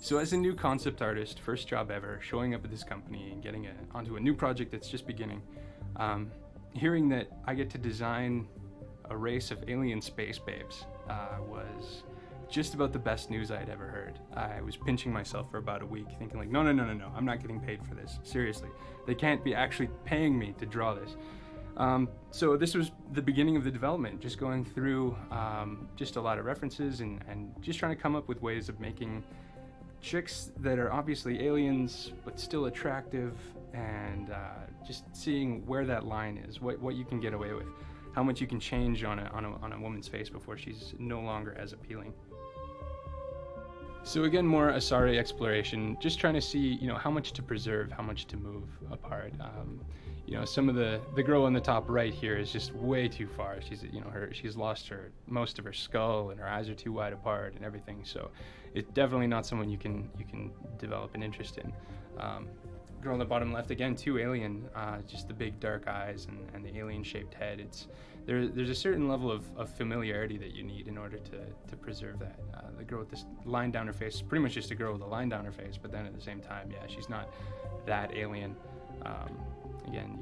So as a new concept artist, first job ever, showing up at this company and getting onto a new project that's just beginning, hearing that I get to design a race of alien space babes was just about the best news I had ever heard. I was pinching myself for about a week, thinking like, no, I'm not getting paid for this. Seriously, they can't be actually paying me to draw this. So this was the beginning of the development, just going through just a lot of references and just trying to come up with ways of making chicks that are obviously aliens but still attractive, and just seeing where that line is, what you can get away with, how much you can change on a woman's face before she's no longer as appealing. So again, more Asari exploration, just trying to see, how much to preserve, how much to move apart. Some of the girl on the top right here is just way too far. She's lost most of her skull, and her eyes are too wide apart and everything. So it's definitely not someone you can develop an interest in. Girl on the bottom left, again, too alien, just the big dark eyes and the alien-shaped head. There's a certain level of familiarity that you need in order to preserve that. The girl with this line down her face is pretty much just a girl with a line down her face, but then at the same time, yeah, she's not that alien. Again,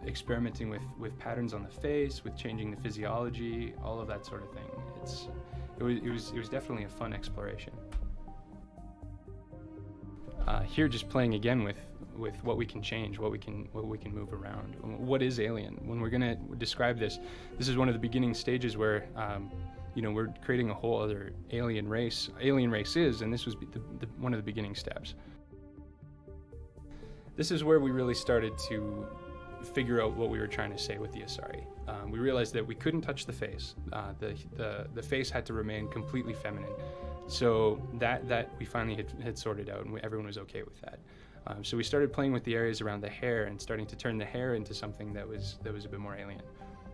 experimenting with patterns on the face, with changing the physiology, all of that sort of thing. It was definitely a fun exploration. Here, just playing again with what we can change, what we can move around. What is alien? When we're gonna describe this is one of the beginning stages where we're creating a whole other alien race. Alien race is, and this was one of the beginning steps. This is where we really started to figure out what we were trying to say with the Asari. We realized that we couldn't touch the face. The face had to remain completely feminine. So that we finally had sorted out, and everyone was okay with that. So we started playing with the areas around the hair and starting to turn the hair into something that was a bit more alien.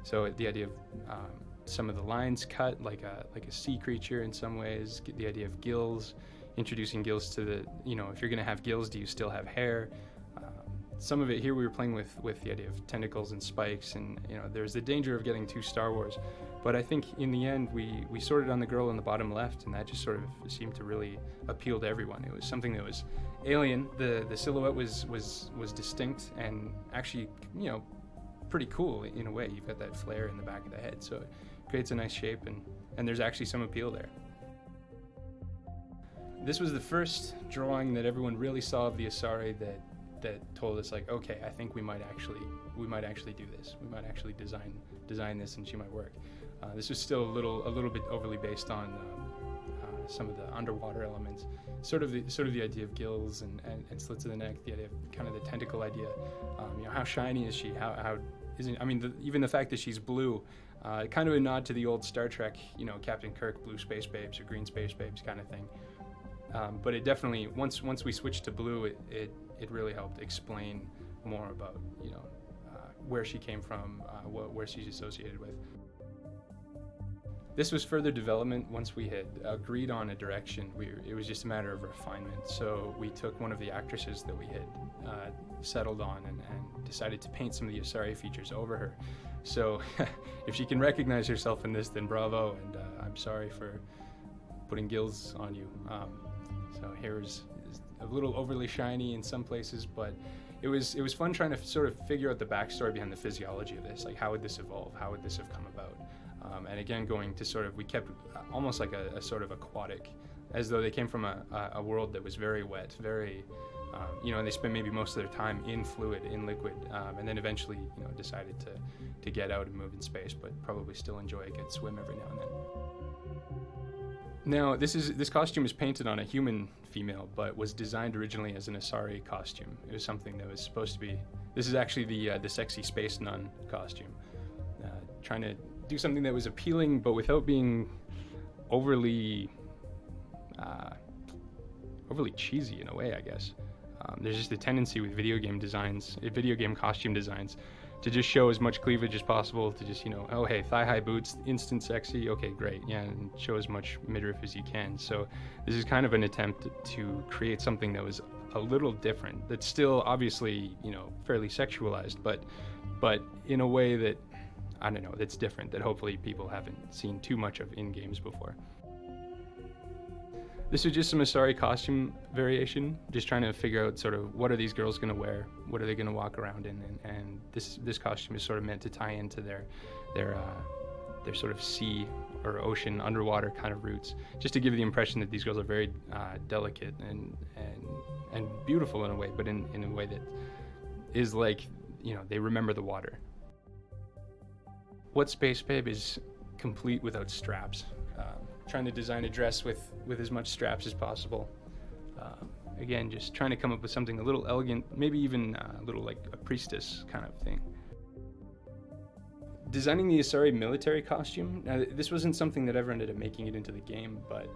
So the idea of some of the lines cut like a sea creature in some ways. The idea of gills, introducing gills to the if you're going to have gills, do you still have hair? Some of it here we were playing with the idea of tentacles and spikes, and there's the danger of getting too Star Wars. But I think in the end we sorted on the girl on the bottom left, and that just sort of seemed to really appeal to everyone. It was something that was alien. The silhouette was distinct and actually pretty cool in a way. You've got that flare in the back of the head, so it creates a nice shape, and there's actually some appeal there. This was the first drawing that everyone really saw of the Asari that told us, like, okay, I think we might actually do this. We might actually design this, and she might work. This was still a little bit overly based on some of the underwater elements, sort of the idea of gills and slits of the neck, the idea of kind of the tentacle idea. How shiny is she? How isn't? I mean, even the fact that she's blue, kind of a nod to the old Star Trek, Captain Kirk, blue space babes or green space babes kind of thing. But it definitely, once we switched to blue, it really helped explain more about where she came from, where she's associated with. This was further development. Once we had agreed on a direction, it was just a matter of refinement. So we took one of the actresses that we had settled on and decided to paint some of the Asari features over her. So if she can recognize herself in this, then bravo, and I'm sorry for putting gills on you. So hair is a little overly shiny in some places, but it was fun trying to sort of figure out the backstory behind the physiology of this. Like, how would this evolve? How would this have come about? And again, going to we kept almost like a sort of aquatic, as though they came from a world that was very wet, very, and they spent maybe most of their time in fluid, in liquid, and then eventually, decided to get out and move in space, but probably still enjoy a good swim every now and then. Now, this costume is painted on a human female, but was designed originally as an Asari costume. It was something that was supposed to be. This is actually the sexy space nun costume, trying to do something that was appealing, but without being overly cheesy in a way, I guess. There's just a tendency with video game costume designs, to just show as much cleavage as possible, to just, oh, hey, thigh-high boots, instant sexy, okay, great, yeah, and show as much midriff as you can. So this is kind of an attempt to create something that was a little different, that's still obviously, fairly sexualized, but in a way that, I don't know, that's different, that hopefully people haven't seen too much of in games before. This was just some Asari costume variation, just trying to figure out sort of what are these girls going to wear, what are they going to walk around in, and this costume is sort of meant to tie into their sort of sea or ocean underwater kind of roots, just to give the impression that these girls are very delicate and beautiful in a way, but in a way that is like, you know, they remember the water. What Space Babe is complete without straps. Trying to design a dress with as much straps as possible. Again, just trying to come up with something a little elegant, maybe even a little like a priestess kind of thing. Designing the Asari military costume, now this wasn't something that ever ended up making it into the game, but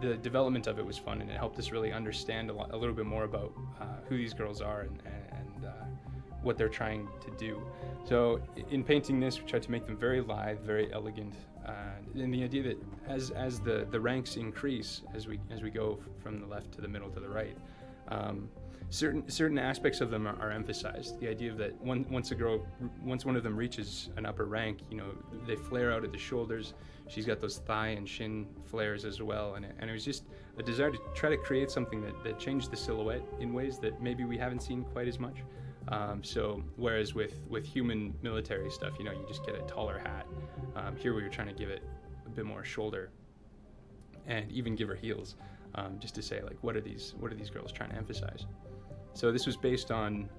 the development of it was fun, and it helped us really understand a little bit more about who these girls are and what they're trying to do. So in painting this, we tried to make them very lithe, very elegant, and the idea that as the ranks increase, as we go from the left to the middle to the right, certain aspects of them are emphasized. The idea that once one of them reaches an upper rank, you know, they flare out at the shoulders. She's got those thigh and shin flares as well, and it was just a desire to try to create something that changed the silhouette in ways that maybe we haven't seen quite as much. So whereas with human military stuff, you know, you just get a taller hat. Here we were trying to give it a bit more shoulder, and even give her heels, just to say like, what are these girls trying to emphasize? So this was based on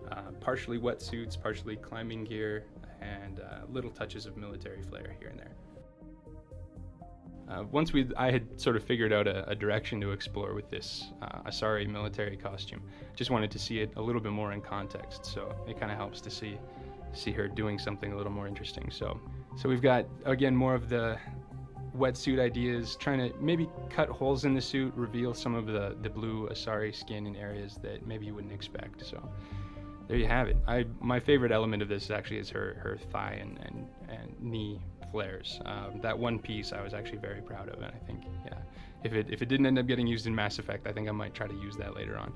partially wetsuits, partially climbing gear, and little touches of military flair here and there. Once I had sort of figured out a direction to explore with this Asari military costume, just wanted to see it a little bit more in context. So it kind of helps to see her doing something a little more interesting. So we've got, again, more of the wetsuit ideas, trying to maybe cut holes in the suit, reveal some of the blue Asari skin in areas that maybe you wouldn't expect. So there you have it. My favorite element of this actually is her thigh and knee flares. That one piece I was actually very proud of, and I think, yeah, if it didn't end up getting used in Mass Effect, I think I might try to use that later on.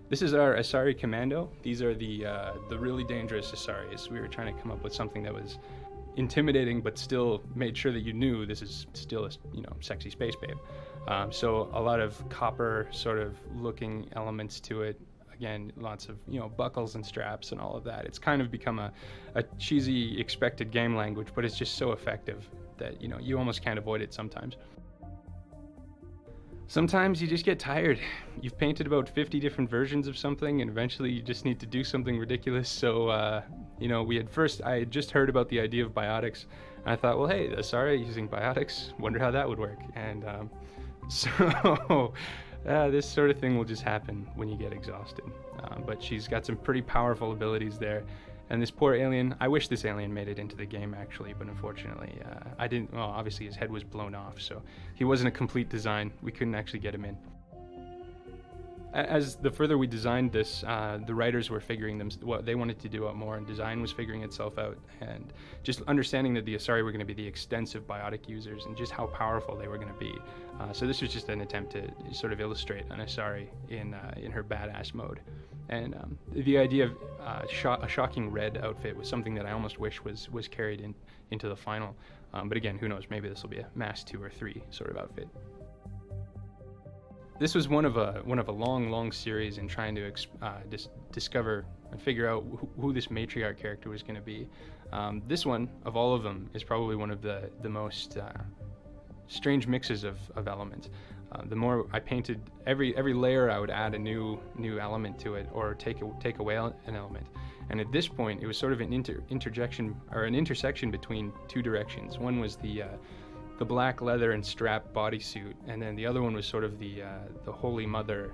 This is our Asari Commando. These are the really dangerous Asaris. We were trying to come up with something that was intimidating, but still made sure that you knew this is still a, you know, sexy space babe. So a lot of copper sort of looking elements to it. Again, lots of, you know, buckles and straps and all of that. It's kind of become a cheesy expected game language, but it's just so effective that, you know, you almost can't avoid it sometimes. Sometimes you just get tired. You've painted about 50 different versions of something, and eventually you just need to do something ridiculous. So, you know, I had just heard about the idea of biotics, and I thought, well, hey, Asari using biotics, wonder how that would work. And so this sort of thing will just happen when you get exhausted. But she's got some pretty powerful abilities there. And this poor alien, I wish this alien made it into the game actually, but unfortunately I didn't. Well, obviously his head was blown off, so he wasn't a complete design. We couldn't actually get him in. As the further we designed this, the writers were figuring what they wanted to do out more, and design was figuring itself out, and just understanding that the Asari were going to be the extensive biotic users and just how powerful they were going to be. So this was just an attempt to sort of illustrate an Asari in her badass mode. And the idea of a shocking red outfit was something that I almost wish was carried into the final. But again, who knows? Maybe this will be a Mass 2 or 3 sort of outfit. This was one of a long series in trying to discover and figure out who this matriarch character was going to be. This one, of all of them, is probably one of the most strange mixes of elements. The more I painted, every layer I would add a new element to it, or take away an element. And at this point, it was sort of an interjection or an intersection between two directions. One was the black leather and strap bodysuit, and then the other one was sort of the Holy Mother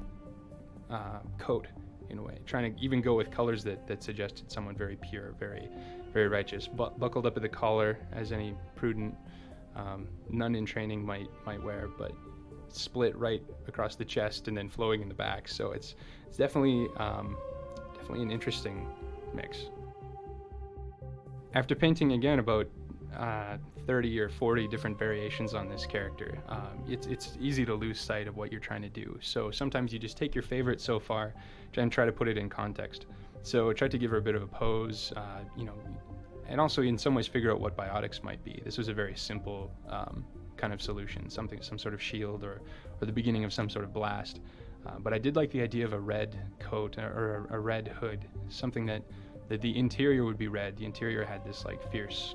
coat, in a way, trying to even go with colors that suggested someone very pure, very righteous. Buckled up at the collar, as any prudent nun in training might wear, but split right across the chest and then flowing in the back. So it's definitely an interesting mix. After painting again about 30 or 40 different variations on this character, it's easy to lose sight of what you're trying to do. So sometimes you just take your favorite so far and try to put it in context. So I tried to give her a bit of a pose, and also in some ways figure out what biotics might be. This was a very simple kind of solution, some sort of shield or the beginning of some sort of blast. But I did like the idea of a red coat or a red hood, something that the interior would be red. The interior had this like fierce,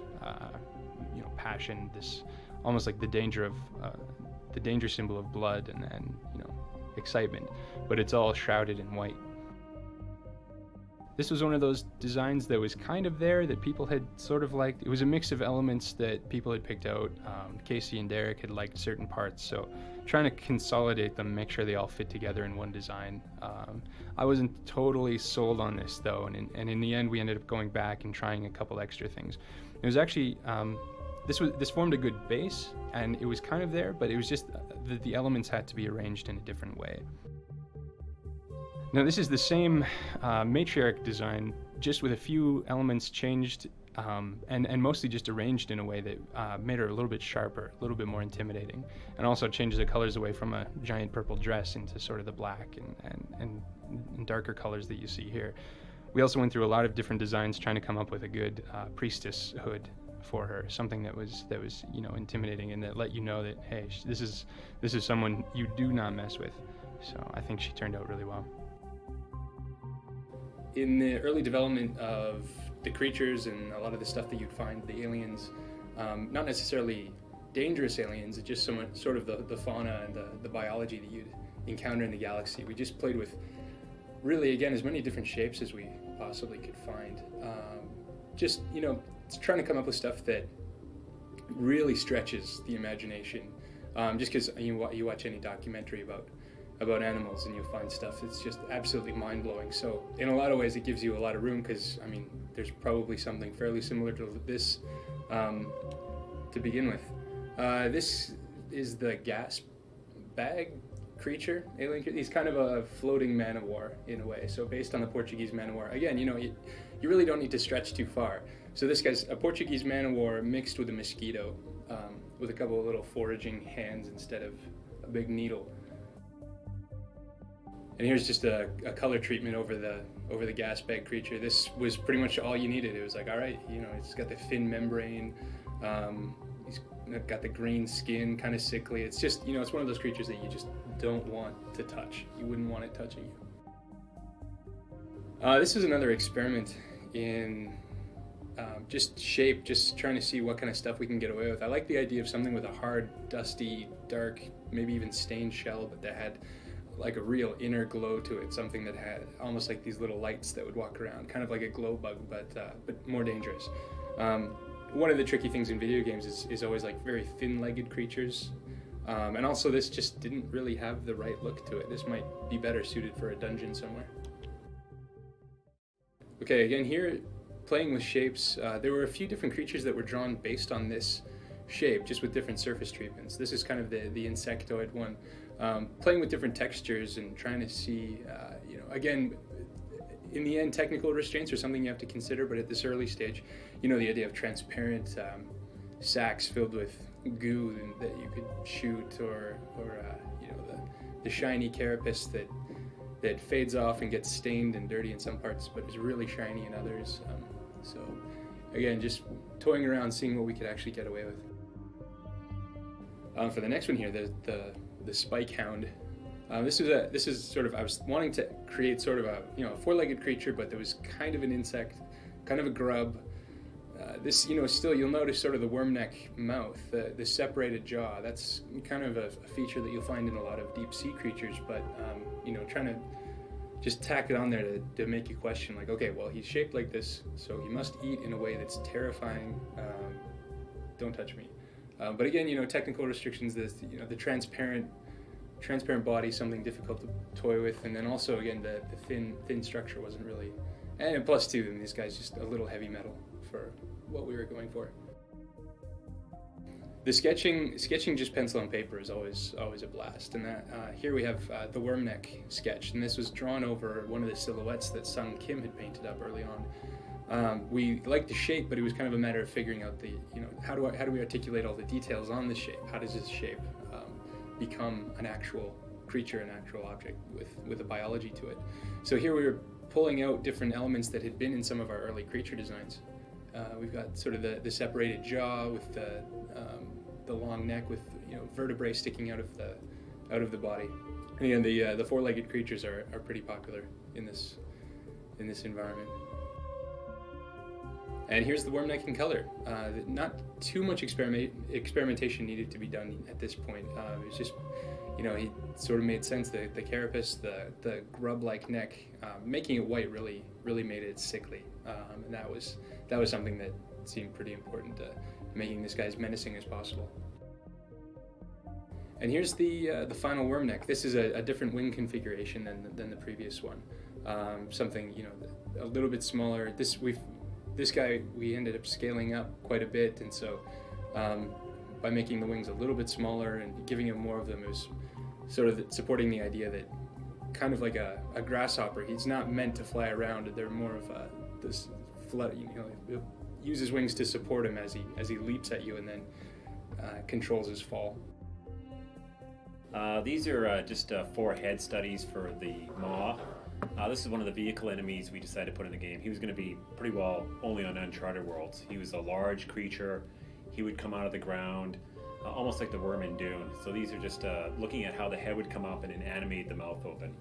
passion, this almost like the danger symbol of blood and excitement, but it's all shrouded in white. This was one of those designs that was kind of there, that people had sort of liked. It was a mix of elements that people had picked out. Casey and Derek had liked certain parts, so trying to consolidate them, make sure they all fit together in one design. I wasn't totally sold on this though, and in the end we ended up going back and trying a couple extra things. It was actually, this formed a good base, and it was kind of there, but it was just the elements had to be arranged in a different way. Now this is the same matriarch design, just with a few elements changed and mostly just arranged in a way that made her a little bit sharper, a little bit more intimidating, and also changed the colors away from a giant purple dress into sort of the black and darker colors that you see here. We also went through a lot of different designs trying to come up with a good priestess hood for her, something that was intimidating and that let you know that, hey, this is someone you do not mess with. So I think she turned out really well. In the early development of the creatures and a lot of the stuff that you'd find, the aliens, not necessarily dangerous aliens, it's just sort of the fauna and the biology that you'd encounter in the galaxy. We just played with, really, again, as many different shapes as we possibly could find. Just trying to come up with stuff that really stretches the imagination. Just because you watch any documentary about animals and you'll find stuff that's just absolutely mind-blowing. So in a lot of ways it gives you a lot of room, because there's probably something fairly similar to this to begin with. This is the gas bag creature, alien creature. He's kind of a floating man of war in a way, so based on the Portuguese man of war. Again, you really don't need to stretch too far. So this guy's a Portuguese man of war mixed with a mosquito, with a couple of little foraging hands instead of a big needle. And here's just a color treatment over the gas bag creature. This was pretty much all you needed. It was like, all right, it's got the thin membrane, he's got the green skin, kind of sickly. It's just, it's one of those creatures that you just don't want to touch. You wouldn't want it touching you. This is another experiment in just shape, just trying to see what kind of stuff we can get away with. I like the idea of something with a hard, dusty, dark, maybe even stained shell, but that had like a real inner glow to it, something that had almost like these little lights that would walk around, kind of like a glow bug, but more dangerous. One of the tricky things in video games is always like very thin-legged creatures, and also this just didn't really have the right look to it. This might be better suited for a dungeon somewhere. Okay, again here, playing with shapes, there were a few different creatures that were drawn based on this shape, just with different surface treatments. This is kind of the insectoid one. Playing with different textures and trying to see, again, in the end, technical restraints are something you have to consider, but at this early stage, the idea of transparent sacks filled with goo that you could shoot, or the shiny carapace that fades off and gets stained and dirty in some parts, but is really shiny in others. So again, just toying around, seeing what we could actually get away with. For the next one here, the spike hound. This is sort of, I was wanting to create sort of a four-legged creature, but there was kind of an insect, kind of a grub. This still, you'll notice sort of the worm neck mouth, the separated jaw. That's kind of a feature that you'll find in a lot of deep sea creatures, but trying to just tack it on there to make you question, like, okay, well, he's shaped like this, so he must eat in a way that's terrifying. Don't touch me. But again, technical restrictions, the transparent body, something difficult to toy with, and then also, again, the thin structure wasn't really, and plus too, this guy's just a little heavy metal for what we were going for. The sketching just pencil and paper is always a blast, and that here we have the worm neck sketch, and this was drawn over one of the silhouettes that Sung Kim had painted up early on. We liked the shape, but it was kind of a matter of figuring out how do we articulate all the details on the shape? How does this shape become an actual creature, an actual object with a biology to it? So here we were pulling out different elements that had been in some of our early creature designs. We've got sort of the separated jaw with the long neck with vertebrae sticking out of the body. And again, the four-legged creatures are pretty popular in this environment. And here's the worm neck in color. Not too much experimentation needed to be done at this point. It was just, he sort of made sense. The carapace, the grub-like neck, making it white really made it sickly, and that was something that seemed pretty important to making this guy as menacing as possible. And here's the final worm neck. This is a different wing configuration than the previous one. Something a little bit smaller. This guy we ended up scaling up quite a bit, and so by making the wings a little bit smaller and giving him more of them, it was sort of supporting the idea that kind of like a grasshopper, he's not meant to fly around. They're more of this flood. It uses wings to support him as he leaps at you and then controls his fall. These are just 4 head studies for the Maw. This is one of the vehicle enemies we decided to put in the game. He was going to be pretty well only on Uncharted Worlds. He was a large creature. He would come out of the ground, almost like the worm in Dune. So these are just looking at how the head would come up and then animate the mouth open.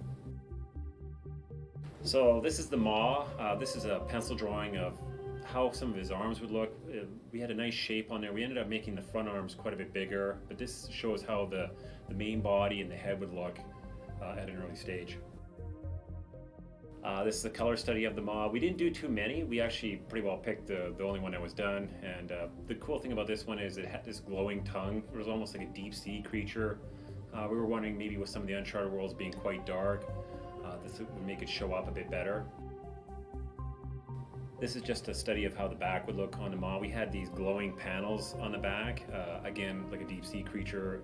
So this is the Maw. This is a pencil drawing of how some of his arms would look. We had a nice shape on there. We ended up making the front arms quite a bit bigger, but this shows how the main body and the head would look at an early stage. This is a color study of the Maw. We didn't do too many. We actually pretty well picked the only one that was done. And the cool thing about this one is it had this glowing tongue. It was almost like a deep sea creature. We were wondering maybe with some of the Uncharted worlds being quite dark, this would make it show up a bit better. This is just a study of how the back would look on the Maw. We had these glowing panels on the back, again, like a deep sea creature.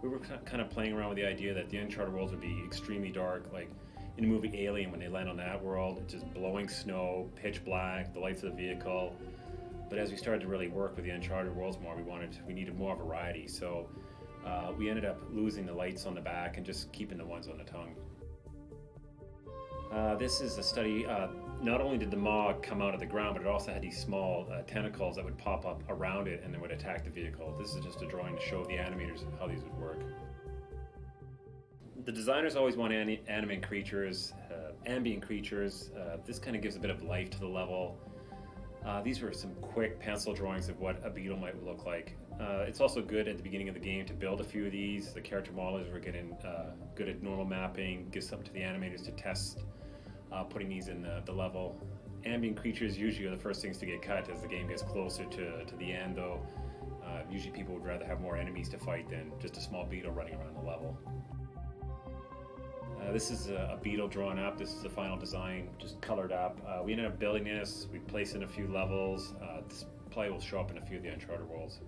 We were kind of playing around with the idea that the Uncharted worlds would be extremely dark, like in the movie Alien when they land on that world, it's just blowing snow, pitch black, the lights of the vehicle. But as we started to really work with the Uncharted worlds more, we needed more variety. So we ended up losing the lights on the back and just keeping the ones on the tongue. This is a study. Not only did the Maw come out of the ground, but it also had these small tentacles that would pop up around it and then would attack the vehicle. This is just a drawing to show the animators how these would work. The designers always want to animate creatures, ambient creatures. This kind of gives a bit of life to the level. These were some quick pencil drawings of what a beetle might look like. It's also good at the beginning of the game to build a few of these. The character modelers were getting good at normal mapping, gives something to the animators to test putting these in the level. Ambient creatures usually are the first things to get cut as the game gets closer to the end, though. Usually people would rather have more enemies to fight than just a small beetle running around the level. This is a beetle drawn up. This is the final design, just colored up. We ended up building this. We placed in a few levels. This probably will show up in a few of the Uncharted worlds.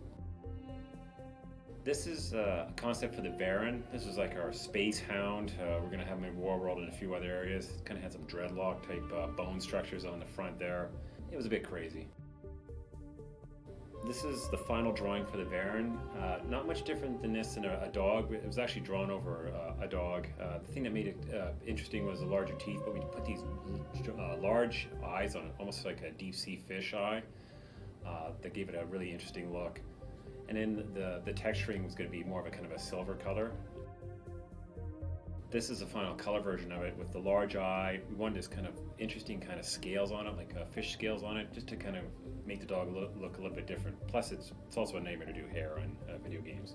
This is a concept for the Varen. This is like our space hound. We're going to have him in Warworld and a few other areas. It kind of had some dreadlock type bone structures on the front there. It was a bit crazy. This is the final drawing for the Varen. Not much different than this in a dog. It was actually drawn over a dog. The thing that made it interesting was the larger teeth, but we put these large eyes on it, almost like a deep sea fish eye. That gave it a really interesting look. And then the texturing was going to be more of a kind of a silver color. This is the final color version of it with the large eye. We wanted this kind of interesting kind of scales on it, like fish scales on it, just to kind of make the dog look a little bit different. Plus, it's also a nightmare to do hair on video games.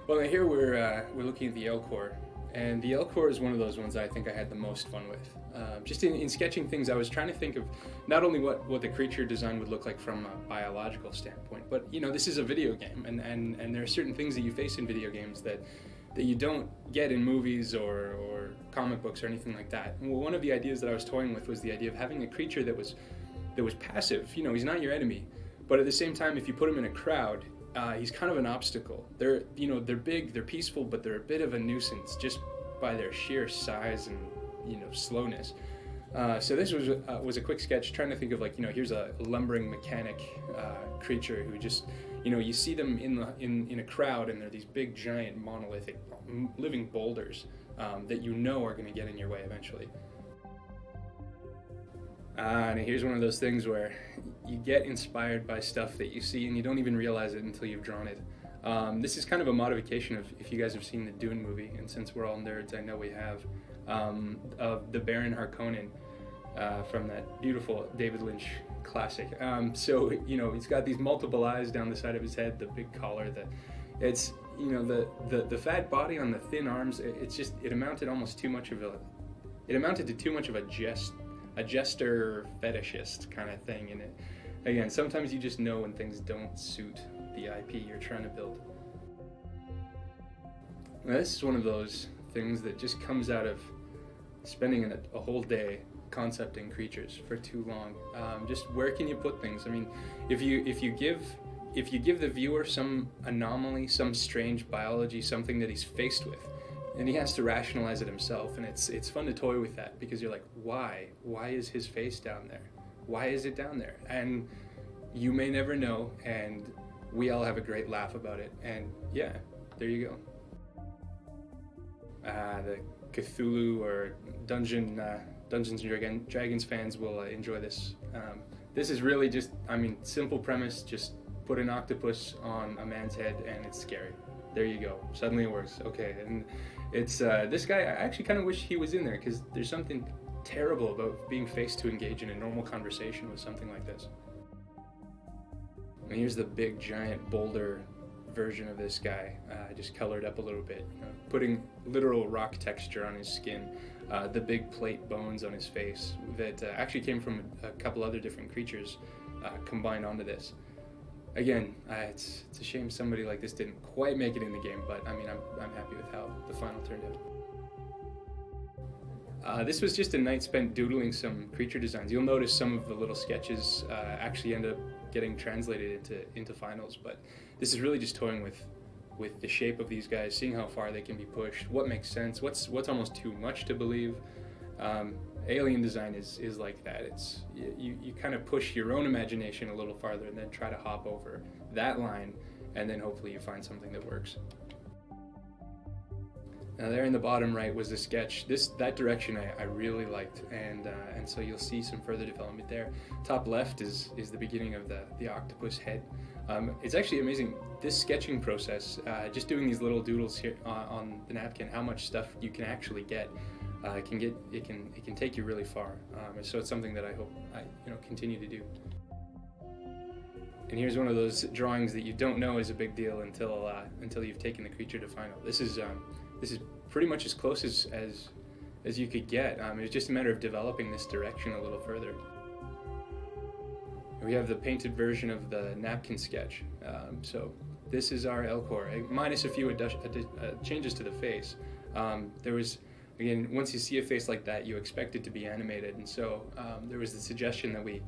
Well, here we're looking at the Elcor, and the Elcor is one of those ones I think I had the most fun with. Just in sketching things, I was trying to think of not only what the creature design would look like from a biological standpoint, but this is a video game, and there are certain things that you face in video games that you don't get in movies or comic books or anything like that. And one of the ideas that I was toying with was the idea of having a creature that was passive. He's not your enemy, but at the same time, if you put him in a crowd, he's kind of an obstacle. They're big, they're peaceful, but they're a bit of a nuisance just by their sheer size and slowness. So this was a quick sketch trying to think of here's a lumbering mechanic creature who just you see them in a crowd, and they're these big giant monolithic living boulders that are going to get in your way eventually. And here's one of those things where you get inspired by stuff that you see and you don't even realize it until you've drawn it. This is kind of a modification of, if you guys have seen the Dune movie, and since we're all nerds, I know we have, of the Baron Harkonnen from that beautiful David Lynch classic. So, you know, he's got these multiple eyes down the side of his head, the big collar, it's, you know, the fat body on the thin arms, it amounted to too much of a jester fetishist kind of thing. And again, sometimes you just know when things don't suit the IP you're trying to build. Now, this is one of those things that just comes out of spending a whole day concepting creatures for too long. Just where can you put things? I mean, if you give the viewer some anomaly, some strange biology, something that he's faced with, and he has to rationalize it himself, and it's fun to toy with that, because you're like, why is his face down there? Why is it down there? And you may never know, and we all have a great laugh about it. And yeah, there you go. The Cthulhu or Dungeons and Dragons fans will enjoy this. This is really just, I mean, simple premise, just put an octopus on a man's head and it's scary. There you go. Suddenly it works. Okay, and it's this guy, I actually kind of wish he was in there, because there's something terrible about being faced to engage in a normal conversation with something like this. And here's the big giant boulder version of this guy, just colored up a little bit, you know, putting literal rock texture on his skin, the big plate bones on his face that actually came from a couple other different creatures combined onto this. Again, it's a shame somebody like this didn't quite make it in the game, but I mean, I'm happy with how the final turned out. This was just a night spent doodling some creature designs. You'll notice some of the little sketches actually end up getting translated into finals, but this is really just toying with the shape of these guys, seeing how far they can be pushed, what makes sense, what's almost too much to believe. Alien design is like that. It's you kind of push your own imagination a little farther and then try to hop over that line, and then hopefully you find something that works. Now there in the bottom right was the sketch. That direction I really liked, and so you'll see some further development there. Top left is the beginning of the octopus head. It's actually amazing, this sketching process, just doing these little doodles here on the napkin, how much stuff you can actually get. It can take you really far. And so it's something that I hope I continue to do. And here's one of those drawings that you don't know is a big deal until you've taken the creature to final. This is pretty much as close as you could get. It was just a matter of developing this direction a little further. We have the painted version of the napkin sketch. So this is our Elcor, minus a few changes to the face. There was, again, once you see a face like that, you expect it to be animated, and so there was the suggestion that we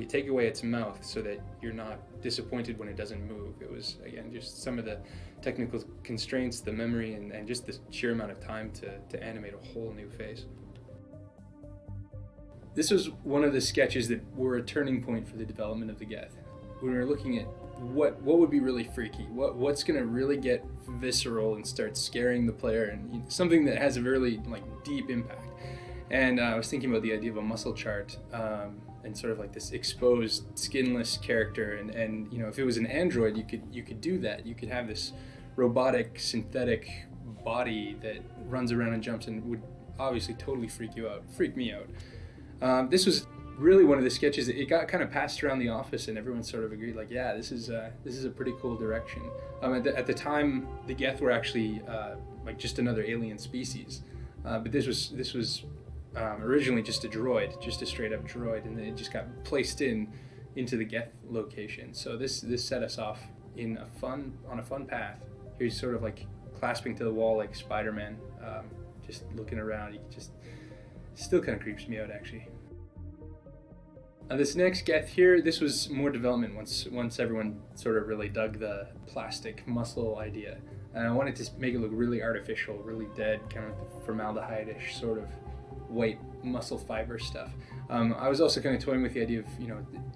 take away its mouth so that you're not disappointed when it doesn't move. It was, again, just some of the technical constraints, the memory, and just the sheer amount of time to animate a whole new face. This was one of the sketches that were a turning point for the development of the Geth. When we were looking at what would be really freaky, what's going to really get visceral and start scaring the player, and something that has a really deep impact. And I was thinking about the idea of a muscle chart and sort of like this exposed, skinless character. And if it was an android, you could do that. You could have this robotic, synthetic body that runs around and jumps and would obviously totally freak me out. This was really one of the sketches. It got kind of passed around the office, and everyone sort of agreed, this is a pretty cool direction. At the time, the Geth were actually just another alien species, but this was originally just a droid, just a straight up droid, and then it just got placed into the Geth location. So this set us off on a fun path. He's sort of like clasping to the wall like Spider-Man, just looking around. He just still kind of creeps me out, actually. This next Geth here, this was more development once everyone sort of really dug the plastic muscle idea. And I wanted to make it look really artificial, really dead, kind of formaldehyde-ish sort of white muscle fiber stuff. I was also kind of toying with the idea of,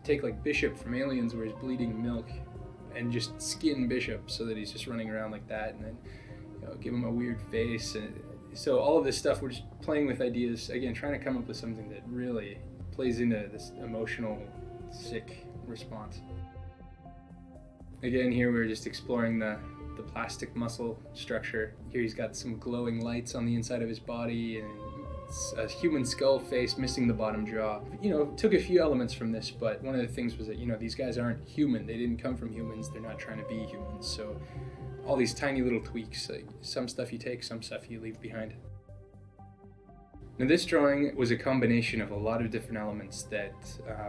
take like Bishop from Aliens, where he's bleeding milk, and just skin Bishop so that he's just running around like that, and then give him a weird face. And so all of this stuff, we're just playing with ideas, again, trying to come up with something that really plays into this emotional, sick response. Again, here we're just exploring the plastic muscle structure. Here he's got some glowing lights on the inside of his body, and it's a human skull face missing the bottom jaw. Took a few elements from this, but one of the things was that, these guys aren't human. They didn't come from humans. They're not trying to be humans. So all these tiny little tweaks, like some stuff you take, some stuff you leave behind. Now this drawing was a combination of a lot of different elements that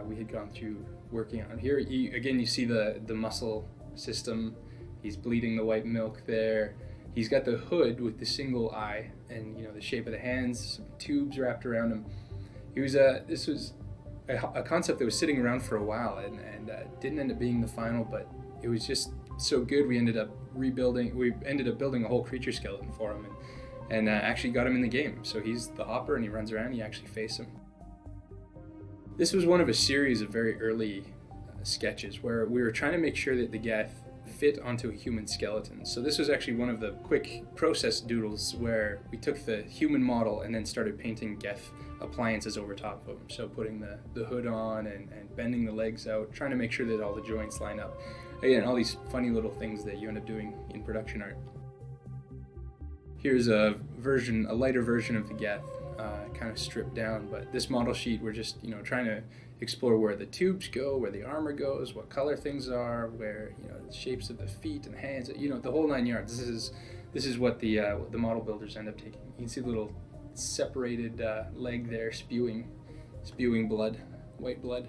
we had gone through working on. Here, you see the muscle system. He's bleeding the white milk there. He's got the hood with the single eye, and the shape of the hands, some tubes wrapped around him. This was a concept that was sitting around for a while, and didn't end up being the final, but it was just so good. We ended up building a whole creature skeleton for him, and actually got him in the game. So he's the hopper, and he runs around. You actually face him. This was one of a series of very early sketches where we were trying to make sure that the Geth fit onto a human skeleton. So this was actually one of the quick process doodles where we took the human model and then started painting Geth appliances over top of them. So putting the hood on and bending the legs out, trying to make sure that all the joints line up. Again, all these funny little things that you end up doing in production art. Here's a lighter version of the Geth, kind of stripped down, but this model sheet, we're just trying to explore where the tubes go, where the armor goes, what color things are, where the shapes of the feet and hands, the whole 9 yards. This is what the model builders end up taking. You can see the little separated leg there, spewing blood, white blood.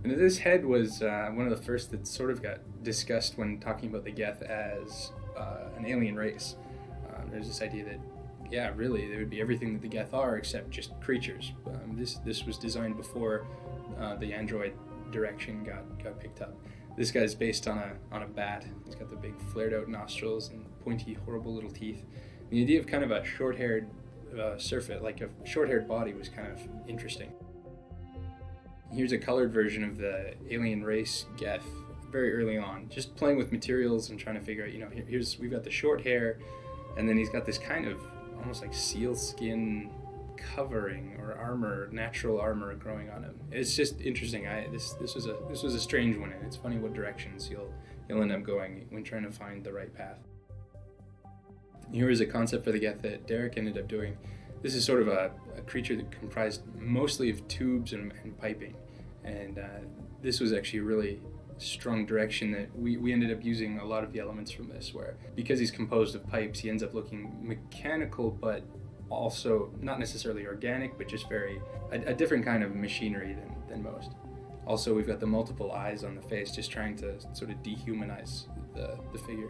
And this head was one of the first that sort of got discussed when talking about the Geth as an alien race. There's this idea that, yeah, really, they would be everything that the Geth are except just creatures. This was designed before the android direction got picked up. This guy's based on a bat. He's got the big flared out nostrils and pointy, horrible little teeth. The idea of kind of a short-haired surface, like a short-haired body, was kind of interesting. Here's a colored version of the alien race Geth very early on, just playing with materials and trying to figure out, we've got the short hair, and then he's got this kind of almost like seal skin covering or armor, natural armor growing on him. It's just interesting. This was a strange one, and it's funny what directions you'll end up going when trying to find the right path. Here is a concept for the Geth that Derek ended up doing. This is sort of a creature that comprised mostly of tubes and piping, and this was actually a really strong direction that we ended up using a lot of the elements from this, where because he's composed of pipes, he ends up looking mechanical, but also not necessarily organic, but just a different kind of machinery than most. Also, we've got the multiple eyes on the face, just trying to sort of dehumanize the figure.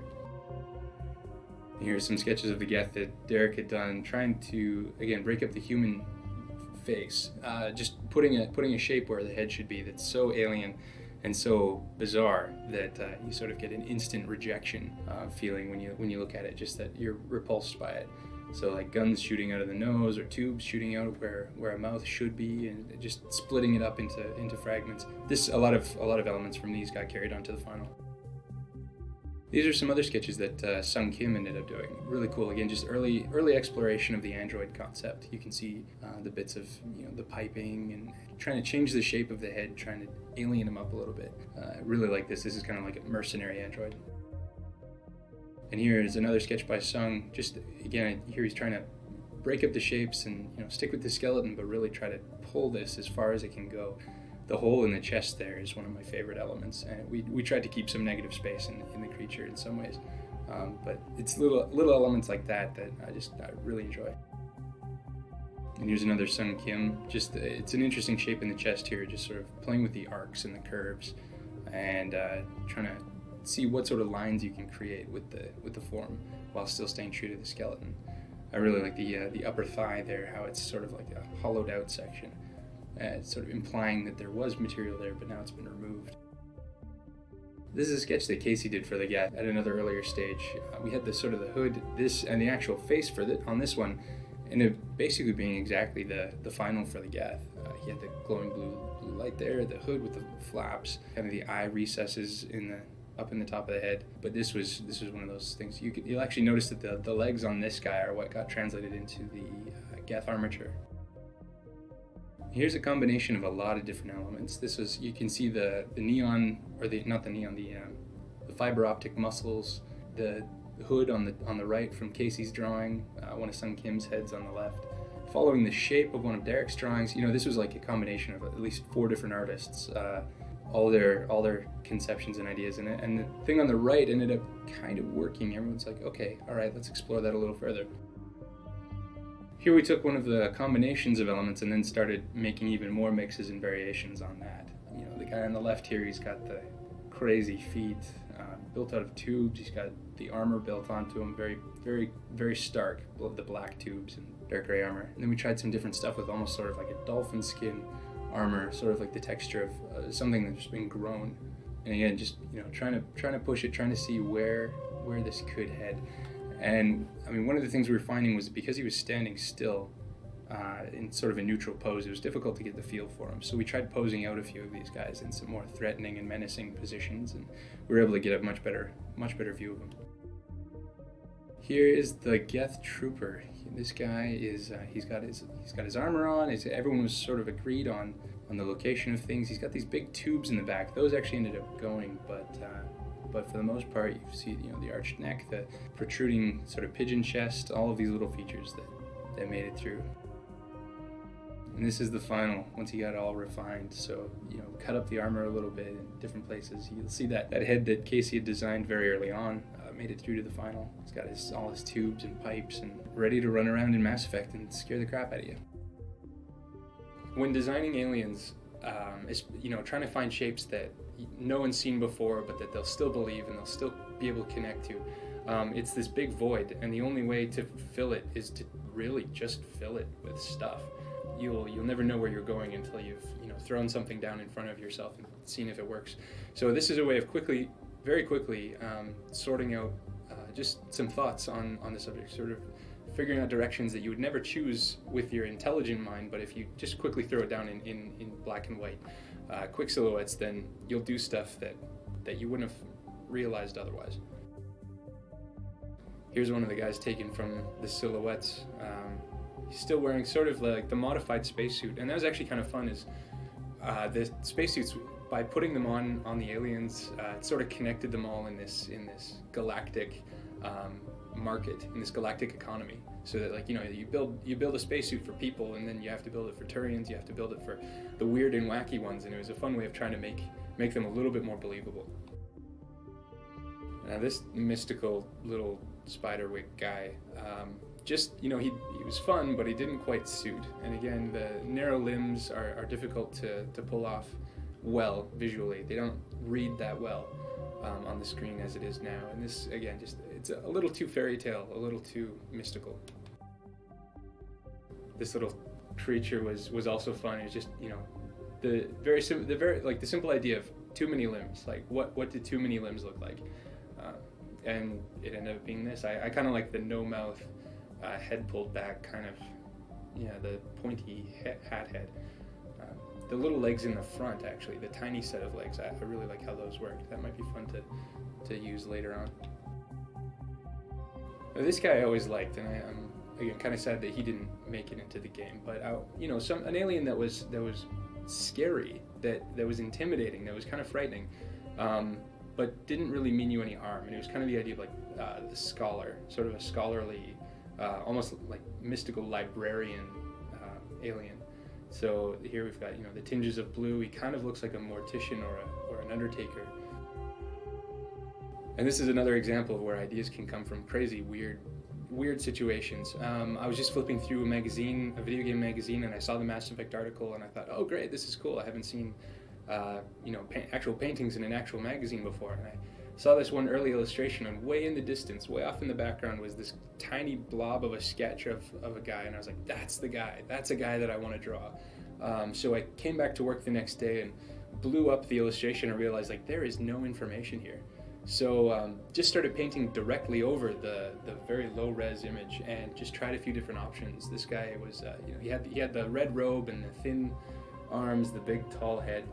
Here's some sketches of the Geth that Derek had done, trying to, again, break up the human face, just putting a shape where the head should be that's so alien and so bizarre that you sort of get an instant rejection feeling when you look at it, just that you're repulsed by it. So like guns shooting out of the nose or tubes shooting out where a mouth should be, and just splitting it up into fragments. A lot of elements from these got carried on to the final. These are some other sketches that Sung Kim ended up doing. Really cool. Again, just early exploration of the android concept. You can see the bits of the piping and trying to change the shape of the head, trying to alien him up a little bit. I really like this. This is kind of like a mercenary android. And here is another sketch by Sung. Just again, here he's trying to break up the shapes and stick with the skeleton, but really try to pull this as far as it can go. The hole in the chest there is one of my favorite elements, and we tried to keep some negative space in the creature in some ways, but it's little elements like that I really enjoy. And here's another Sung Kim. It's an interesting shape in the chest here, just sort of playing with the arcs and the curves, and trying to see what sort of lines you can create with the form while still staying true to the skeleton. I really like the upper thigh there, how it's sort of like a hollowed out section. It's sort of implying that there was material there, but now it's been removed. This is a sketch that Casey did for the Geth at another earlier stage. We had the hood, this, and the actual face on this one ended up basically being exactly the final for the Geth. He had the glowing blue light there, the hood with the flaps, kind of the eye recesses up in the top of the head. But this was one of those things. You'll actually notice that the legs on this guy are what got translated into the Geth armature. Here's a combination of a lot of different elements. You can see the neon, or not the neon, the fiber optic muscles, the hood on the right from Casey's drawing, one of Sung Kim's heads on the left. Following the shape of one of Derek's drawings, this was like a combination of at least 4 different artists, all their conceptions and ideas in it. And the thing on the right ended up kind of working. Everyone's like, okay, all right, let's explore that a little further. Here we took one of the combinations of elements and then started making even more mixes and variations on that. The guy on the left here, he's got the crazy feet built out of tubes. He's got the armor built onto him, very, very, very stark, the black tubes and dark gray armor. And then we tried some different stuff with almost sort of like a dolphin skin armor, sort of like the texture of something that's just been grown. And again, just trying to push it, trying to see where this could head. And one of the things we were finding was because he was standing still in sort of a neutral pose, it was difficult to get the feel for him. So we tried posing out a few of these guys in some more threatening and menacing positions, and we were able to get a much better view of him. Here is the Geth Trooper. This guy is he's got his armor on. Everyone was sort of agreed on the location of things. He's got these big tubes in the back. Those actually ended up going, but for the most part, you see the arched neck, the protruding sort of pigeon chest, all of these little features that made it through. And this is the final, once he got it all refined. So, cut up the armor a little bit in different places. You'll see that head that Casey had designed very early on made it through to the final. He's got all his tubes and pipes and ready to run around in Mass Effect and scare the crap out of you. When designing aliens, trying to find shapes that no one's seen before, but that they'll still believe and they'll still be able to connect to. It's this big void, and the only way to fill it is to really just fill it with stuff. You'll never know where you're going until you've thrown something down in front of yourself and seen if it works. So this is a way of very quickly sorting out just some thoughts on the subject, sort of figuring out directions that you would never choose with your intelligent mind, but if you just quickly throw it down in black and white, quick silhouettes, then you'll do stuff that you wouldn't have realized otherwise. Here's one of the guys taken from the silhouettes. He's still wearing sort of like the modified spacesuit, and that was actually kind of fun. Is the spacesuits, by putting them on the aliens, it sort of connected them all in this galactic market, in this galactic economy. So that you build a spacesuit for people, and then you have to build it for Turians, you have to build it for the weird and wacky ones, and it was a fun way of trying to make them a little bit more believable. Now this mystical little spider wig guy, he was fun, but he didn't quite suit. And again, the narrow limbs are difficult to pull off well visually. They don't read that well on the screen as it is now. And this, again, it's a little too fairy tale, a little too mystical. This little creature was also fun. It was just, the simple idea of too many limbs. Like what did too many limbs look like? And it ended up being this. I kind of like the no mouth, head pulled back kind of, the pointy hat head. The little legs in the front, actually, the tiny set of legs, I really like how those worked. That might be fun to use later on. Now, this guy I always liked, and I'm again kind of sad that he didn't make it into the game. But an alien that was scary, that was intimidating, that was kind of frightening, but didn't really mean you any harm. And it was kind of the idea of the scholar, sort of a scholarly, almost like mystical librarian alien. So here we've got the tinges of blue. He kind of looks like a mortician or an undertaker. And this is another example of where ideas can come from crazy, weird situations. I was just flipping through a video game magazine, and I saw the Mass Effect article, and I thought, oh great, this is cool. I haven't seen actual paintings in an actual magazine before. And I saw this one early illustration, and way in the distance, way off in the background, was this tiny blob of a sketch of a guy, and I was like, that's the guy. That's a guy that I want to draw. So I came back to work the next day and blew up the illustration and realized there is no information here. So just started painting directly over the very low res image and just tried a few different options. This guy was, he had the red robe and the thin arms, the big tall head,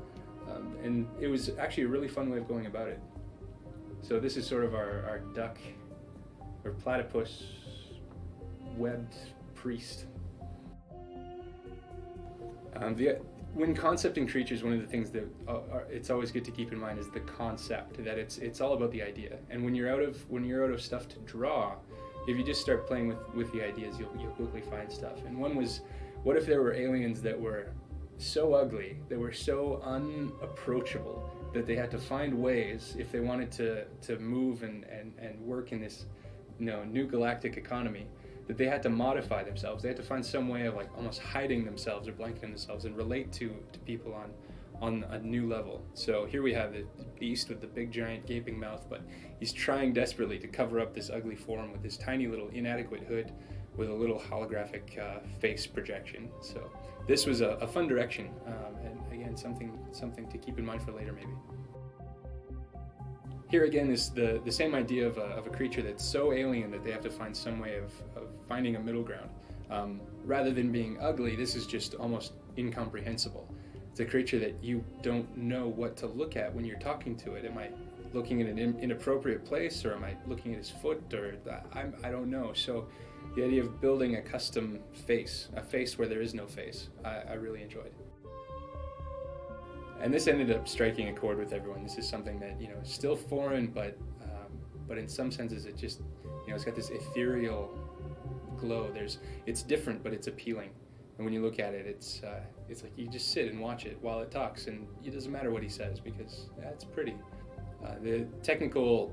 and it was actually a really fun way of going about it. So this is sort of our duck, or platypus, webbed priest. When concepting creatures, one of the things that it's always good to keep in mind is the concept, that it's all about the idea. And when you're out of stuff to draw, if you just start playing with the ideas, you'll quickly find stuff. And one was, what if there were aliens that were so ugly, that were so unapproachable, that they had to find ways, if they wanted to move and work in this, new galactic economy, that they had to modify themselves. They had to find some way of like almost hiding themselves or blanketing themselves and relate to people on a new level. So here we have the beast with the big giant gaping mouth, but he's trying desperately to cover up this ugly form with this tiny little inadequate hood with a little holographic face projection. So this was a fun direction, and again, something to keep in mind for later maybe. Here again is the same idea of a creature that's so alien that they have to find some way of finding a middle ground. Rather than being ugly, this is just almost incomprehensible. It's a creature that you don't know what to look at when you're talking to it. Am I looking at an inappropriate place, or am I looking at his foot, or I don't know. So the idea of building a custom face, a face where there is no face, I really enjoyed. And this ended up striking a chord with everyone. This is something that is still foreign, but in some senses it just it's got this ethereal glow. It's different, but it's appealing. And when you look at it, it's like you just sit and watch it while it talks, and it doesn't matter what he says because it's pretty. The technical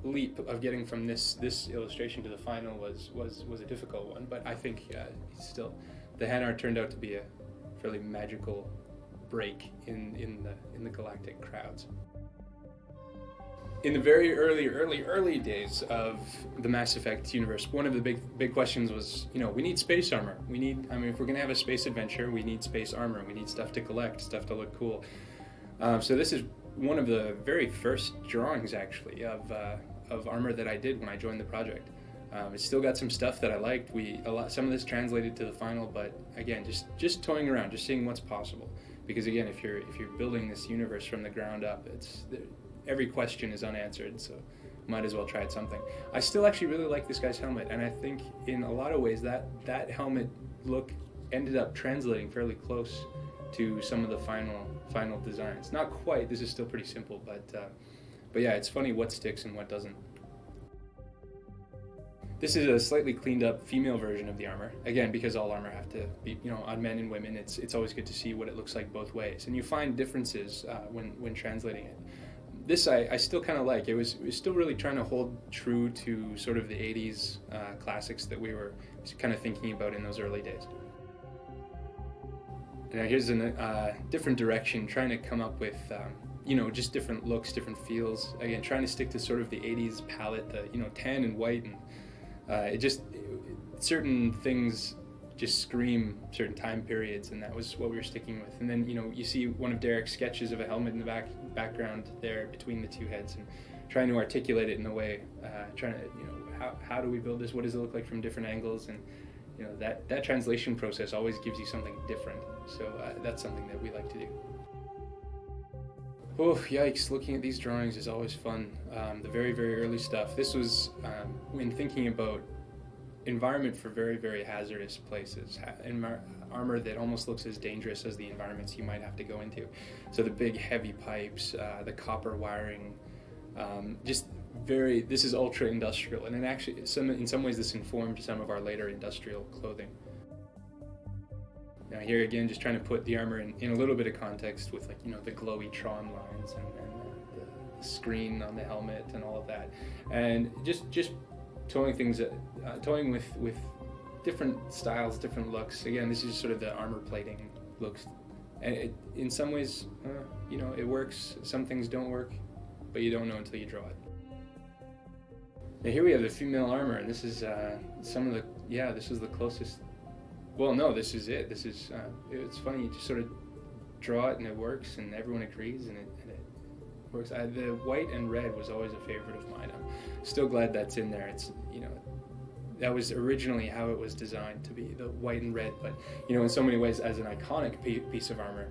leap of getting from this illustration to the final was a difficult one, but I think still the hand art turned out to be a fairly magical break in the galactic crowds. In the very early days of the Mass Effect universe, one of the big questions was, we need space armor. If we're going to have a space adventure, we need space armor. We need stuff to collect, stuff to look cool. So this is one of the very first drawings, actually, of armor that I did when I joined the project. It's still got some stuff that I liked. Some of this translated to the final, but again, just toying around, just seeing what's possible. Because again, if you're building this universe from the ground up, every question is unanswered, so might as well try at something. I still actually really like this guy's helmet, and I think in a lot of ways that helmet look ended up translating fairly close to some of the final designs. Not quite. This is still pretty simple, but yeah, it's funny what sticks and what doesn't. This is a slightly cleaned up female version of the armor. Again, because all armor have to be, on men and women, it's always good to see what it looks like both ways. And you find differences when translating it. This I still kind of like. It was still really trying to hold true to sort of the 80s classics that we were kind of thinking about in those early days. Now here's a different direction, trying to come up with just different looks, different feels. Again, trying to stick to sort of the 80s palette, the tan and white, and certain things just scream certain time periods, and that was what we were sticking with. And then you see one of Derek's sketches of a helmet in the background there between the two heads, and trying to articulate it in a way, trying to how do we build this? What does it look like from different angles? And that translation process always gives you something different. So that's something that we like to do. Oh, yikes, looking at these drawings is always fun. The very, very early stuff. This was when thinking about environment for very, very hazardous places. Armor that almost looks as dangerous as the environments you might have to go into. So the big heavy pipes, the copper wiring, this is ultra industrial. And then actually, in some ways this informed some of our later industrial clothing. Now here again, just trying to put the armor in a little bit of context with the glowy Tron lines and the screen on the helmet and all of that, and just toying with different styles, different looks. Again, this is sort of the armor plating looks, and in some ways, it works. Some things don't work, but you don't know until you draw it. Now here we have the female armor, and this is this is the closest. Well, no, this is it. This is, it's funny, you just sort of draw it and it works and everyone agrees and it works. The white and red was always a favorite of mine. I'm still glad that's in there. It's, that was originally how it was designed to be, the white and red, but, in so many ways as an iconic piece of armor,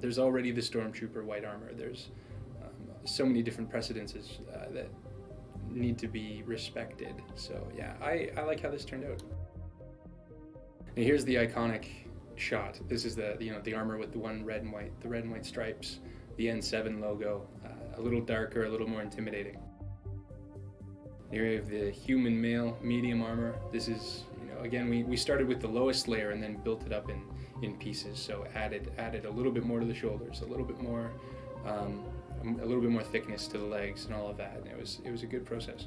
there's already the Stormtrooper white armor. There's so many different precedences that need to be respected. So yeah, I like how this turned out. And here's the iconic shot. This is the the armor with the red and white stripes, the N7 logo, a little darker, a little more intimidating. Here we have the human male medium armor. This is, again, we started with the lowest layer and then built it up in pieces. So added a little bit more to the shoulders, a little bit more thickness to the legs and all of that. And it was a good process.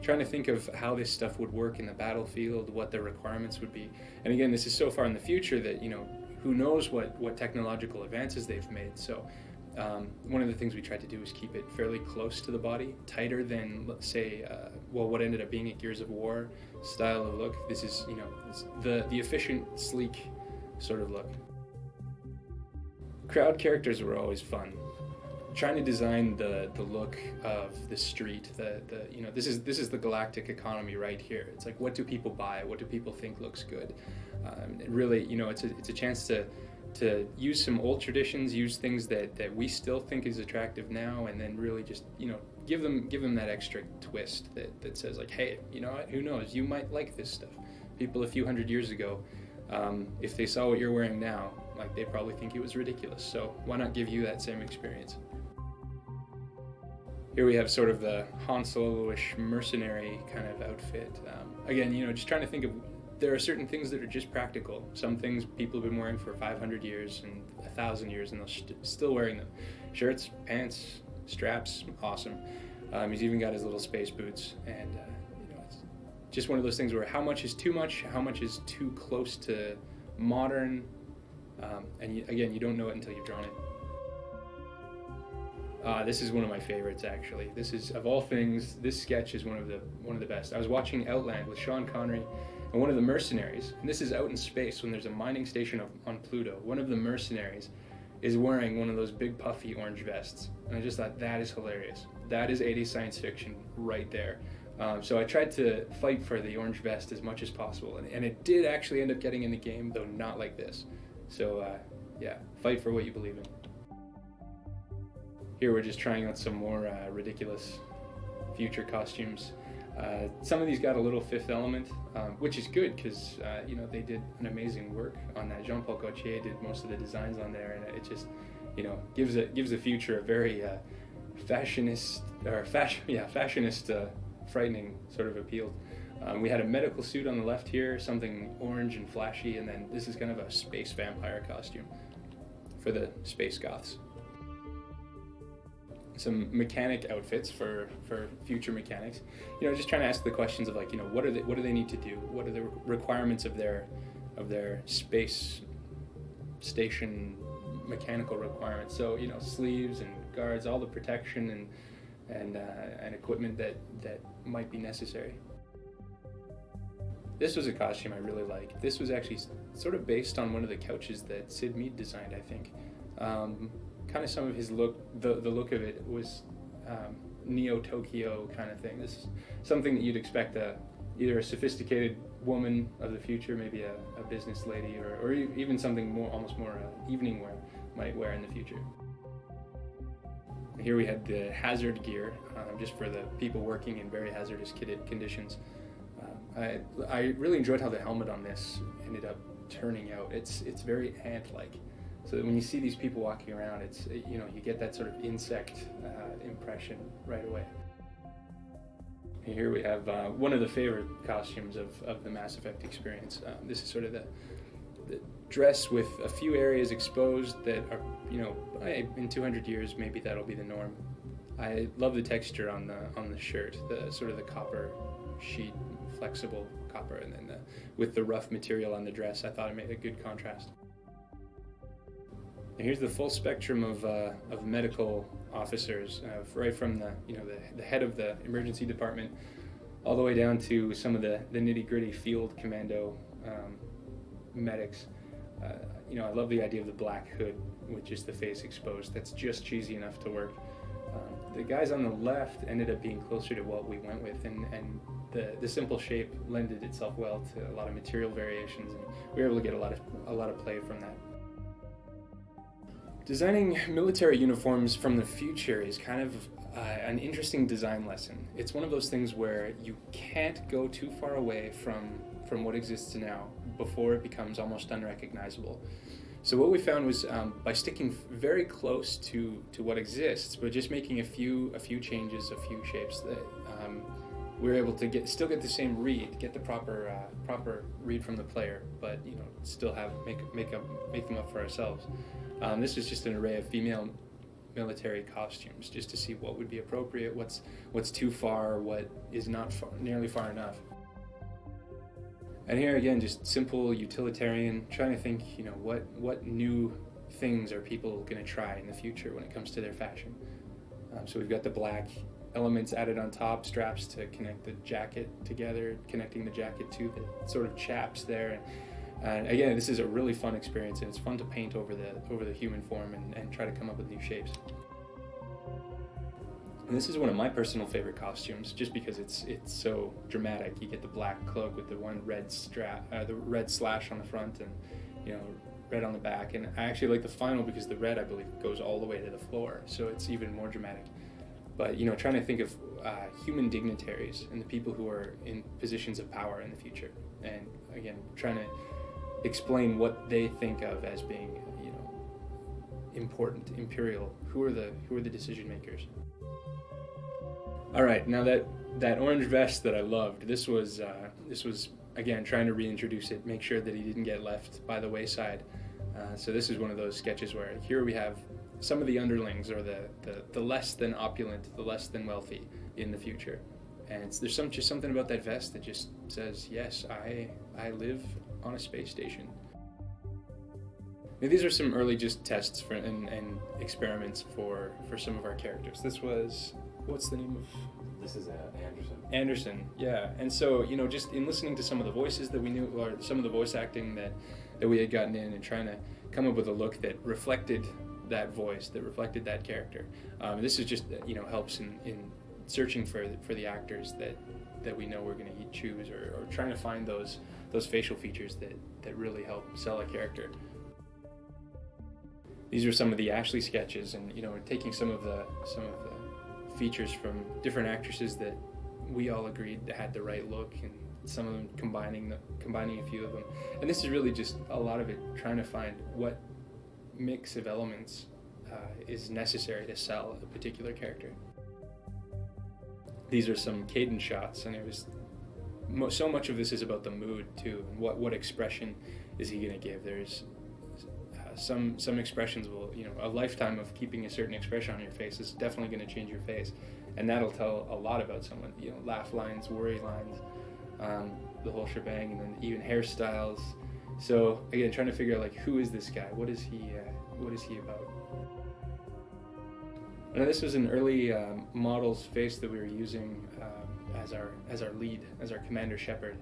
Trying to think of how this stuff would work in the battlefield, what the requirements would be. And again, this is so far in the future that, who knows what technological advances they've made. So one of the things we tried to do is keep it fairly close to the body, tighter than, let's say, what ended up being a Gears of War style of look. This is, the efficient, sleek sort of look. Crowd characters were always fun. Trying to design the look of the street, this is the galactic economy right here. It's like, what do people buy? What do people think looks good? Really, it's a chance to use some old traditions, use things that we still think is attractive now, and then really just give them that extra twist that says, like, hey, who knows, you might like this stuff. People a few hundred years ago, if they saw what you're wearing now, like, they probably think it was ridiculous. So why not give you that same experience? Here we have sort of the Han Solo-ish mercenary kind of outfit. Again, just trying to think of, there are certain things that are just practical. Some things people have been wearing for 500 years and 1,000 years, and they're still wearing them. Shirts, pants, straps, awesome. He's even got his little space boots, and it's just one of those things where how much is too much, how much is too close to modern, and again, you don't know it until you've drawn it. This is one of my favorites, actually. This is, of all things, this sketch is one of the best. I was watching Outland with Sean Connery, and one of the mercenaries, and this is out in space when there's a mining station on Pluto. One of the mercenaries is wearing one of those big puffy orange vests, and I just thought, that is hilarious. That is 80s science fiction right there. So I tried to fight for the orange vest as much as possible, and it did actually end up getting in the game, though not like this. So yeah, fight for what you believe in. Here we're just trying out some more ridiculous future costumes. Some of these got a little Fifth Element, which is good because they did an amazing work on that. Jean-Paul Gaultier did most of the designs on there, and it just gives the future a very fashionist, frightening sort of appeal. We had a medical suit on the left here, something orange and flashy, and then this is kind of a space vampire costume for the space goths. Some mechanic outfits for future mechanics. Just trying to ask the questions of, like, what do they need to do? What are the requirements of their space station mechanical requirements? So sleeves and guards, all the protection and equipment that might be necessary. This was a costume I really liked. This was actually sort of based on one of the couches that Sid Mead designed, I think. Kind of some of his look, the look of it was Neo-Tokyo kind of thing. This is something that you'd expect either a sophisticated woman of the future, maybe a business lady, or even something almost more evening wear might wear in the future. Here we had the hazard gear, just for the people working in very hazardous conditions. I really enjoyed how the helmet on this ended up turning out. It's very ant-like. So that when you see these people walking around, it's you get that sort of insect impression right away. And here we have one of the favorite costumes of the Mass Effect experience. This is sort of the dress with a few areas exposed that are, in 200 years maybe that'll be the norm. I love the texture on the shirt, the sort of the copper sheet, flexible copper, and then with the rough material on the dress, I thought it made a good contrast. And here's the full spectrum of medical officers, right from the head of the emergency department, all the way down to some of the nitty-gritty field commando medics. I love the idea of the black hood with just the face exposed. That's just cheesy enough to work. The guys on the left ended up being closer to what we went with, and the simple shape lended itself well to a lot of material variations, and we were able to get a lot of play from that. Designing military uniforms from the future is kind of an interesting design lesson. It's one of those things where you can't go too far away from from what exists now before it becomes almost unrecognizable. So what we found was by sticking very close to what exists, but just making a few changes, a few shapes, that we're able to still get the same read, get the proper read from the player, but still make them up for ourselves. This is just an array of female military costumes, just to see what would be appropriate, what's too far, what is not nearly far enough. And here again, just simple utilitarian, trying to think, what new things are people going to try in the future when it comes to their fashion. So we've got the black elements added on top, straps to connect the jacket together, connecting the jacket to the sort of chaps there. And again, this is a really fun experience, and it's fun to paint over the human form and try to come up with new shapes. And this is one of my personal favorite costumes, just because it's so dramatic. You get the black cloak with the one red the red slash on the front, and red on the back. And I actually like the final because the red, I believe, goes all the way to the floor, so it's even more dramatic. But trying to think of human dignitaries and the people who are in positions of power in the future, and again, trying to explain what they think of as being, important, imperial. Who are the decision makers? All right, now that orange vest that I loved, this was again trying to reintroduce it, make sure that he didn't get left by the wayside. So this is one of those sketches where here we have some of the underlings, or the less than opulent, the less than wealthy in the future, and there's just something about that vest that just says, yes, I live on a space station. Now, these are some early just tests and experiments for some of our characters. This was, what's the name of? This is Anderson. Anderson, yeah. And so, just in listening to some of the voices that we knew, or some of the voice acting that we had gotten in, and trying to come up with a look that reflected that voice, that reflected that character. This is just, helps in searching for the actors that we know we're going to choose, or trying to find those facial features that really help sell a character. These are some of the Ashley sketches, and taking some of the features from different actresses that we all agreed that had the right look, and some of them combining a few of them. And this is really just a lot of it trying to find what mix of elements is necessary to sell a particular character. These are some cadence shots, and it was so much of this is about the mood too, and what expression is he going to give. There's some expressions will, a lifetime of keeping a certain expression on your face is definitely going to change your face, and that'll tell a lot about someone. Laugh lines, worry lines, the whole shebang, and then even hairstyles. So again, trying to figure out who is this guy? What is he about? Now, this was an early model's face that we were using as our lead, as our Commander Shepard.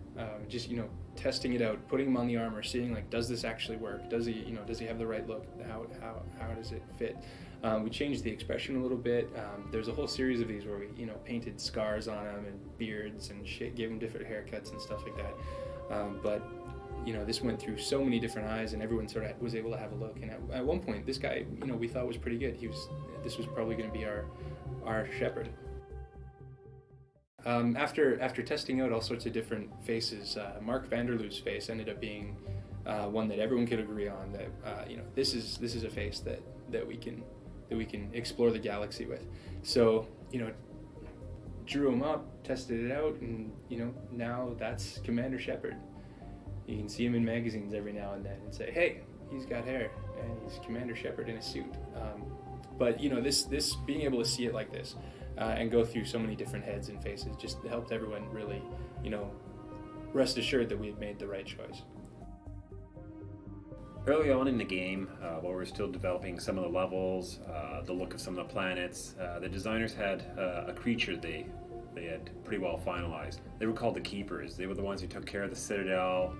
Just testing it out, putting him on the armor, seeing does this actually work? Does he have the right look? How does it fit? We changed the expression a little bit. There's a whole series of these where we painted scars on him and beards and gave him different haircuts and stuff like that. But this went through so many different eyes, and everyone sort of was able to have a look. And at one point, this guy, we thought was pretty good. This was probably going to be our Shepard. After testing out all sorts of different faces, Mark Vanderloo's face ended up being one that everyone could agree on. That this is a face that we can explore the galaxy with. So drew him up, tested it out, and now that's Commander Shepard. You can see him in magazines every now and then and say, hey, he's got hair and he's Commander Shepard in a suit. But this being able to see it like this and go through so many different heads and faces just helped everyone really, rest assured that we had made the right choice. Early on in the game, while we were still developing some of the levels, the look of some of the planets, the designers had a creature they had pretty well finalized. They were called the Keepers. They were the ones who took care of the Citadel.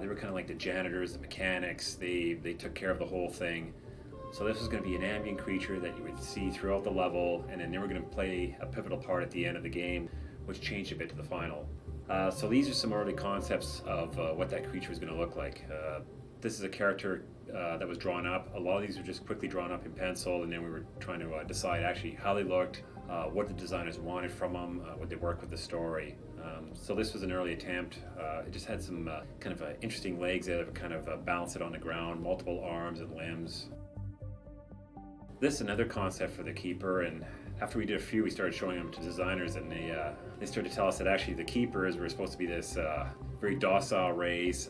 They were kind of like the janitors, the mechanics. They took care of the whole thing. So this was going to be an ambient creature that you would see throughout the level, and then they were going to play a pivotal part at the end of the game, which changed a bit to the final. So these are some early concepts of what that creature was going to look like. This is a character that was drawn up. A lot of these were just quickly drawn up in pencil, and then we were trying to decide actually how they looked, what the designers wanted from them, would they work with the story. So this was an early attempt. It just had some kind of interesting legs that would kind of balance it on the ground, multiple arms and limbs. This is another concept for the Keeper, and after we did a few, we started showing them to designers, and they started to tell us that actually the Keepers were supposed to be this very docile race,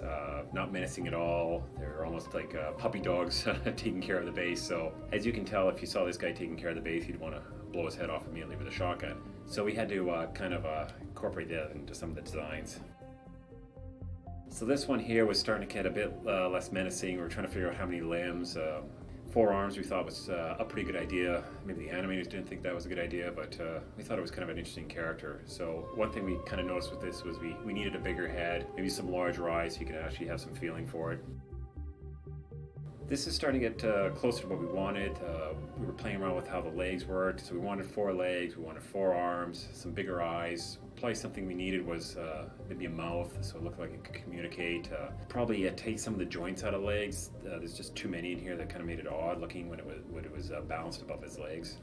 not menacing at all. They're almost like puppy dogs taking care of the base. So as you can tell, if you saw this guy taking care of the base, you'd want to blow his head off immediately with a shotgun. So we had to kind of incorporate that into some of the designs. So this one here was starting to get a bit less menacing. We were trying to figure out how many limbs. 4 arms we thought was a pretty good idea. Maybe the animators didn't think that was a good idea, but we thought it was kind of an interesting character. So one thing we kind of noticed with this was we needed a bigger head, maybe some larger eyes so you could actually have some feeling for it. This is starting to get closer to what we wanted. We were playing around with how the legs worked. So we wanted 4 legs, we wanted 4 arms, some bigger eyes. Probably something we needed was maybe a mouth, so it looked like it could communicate. Probably take some of the joints out of legs. There's just too many in here that kind of made it odd looking when it was balanced above his legs.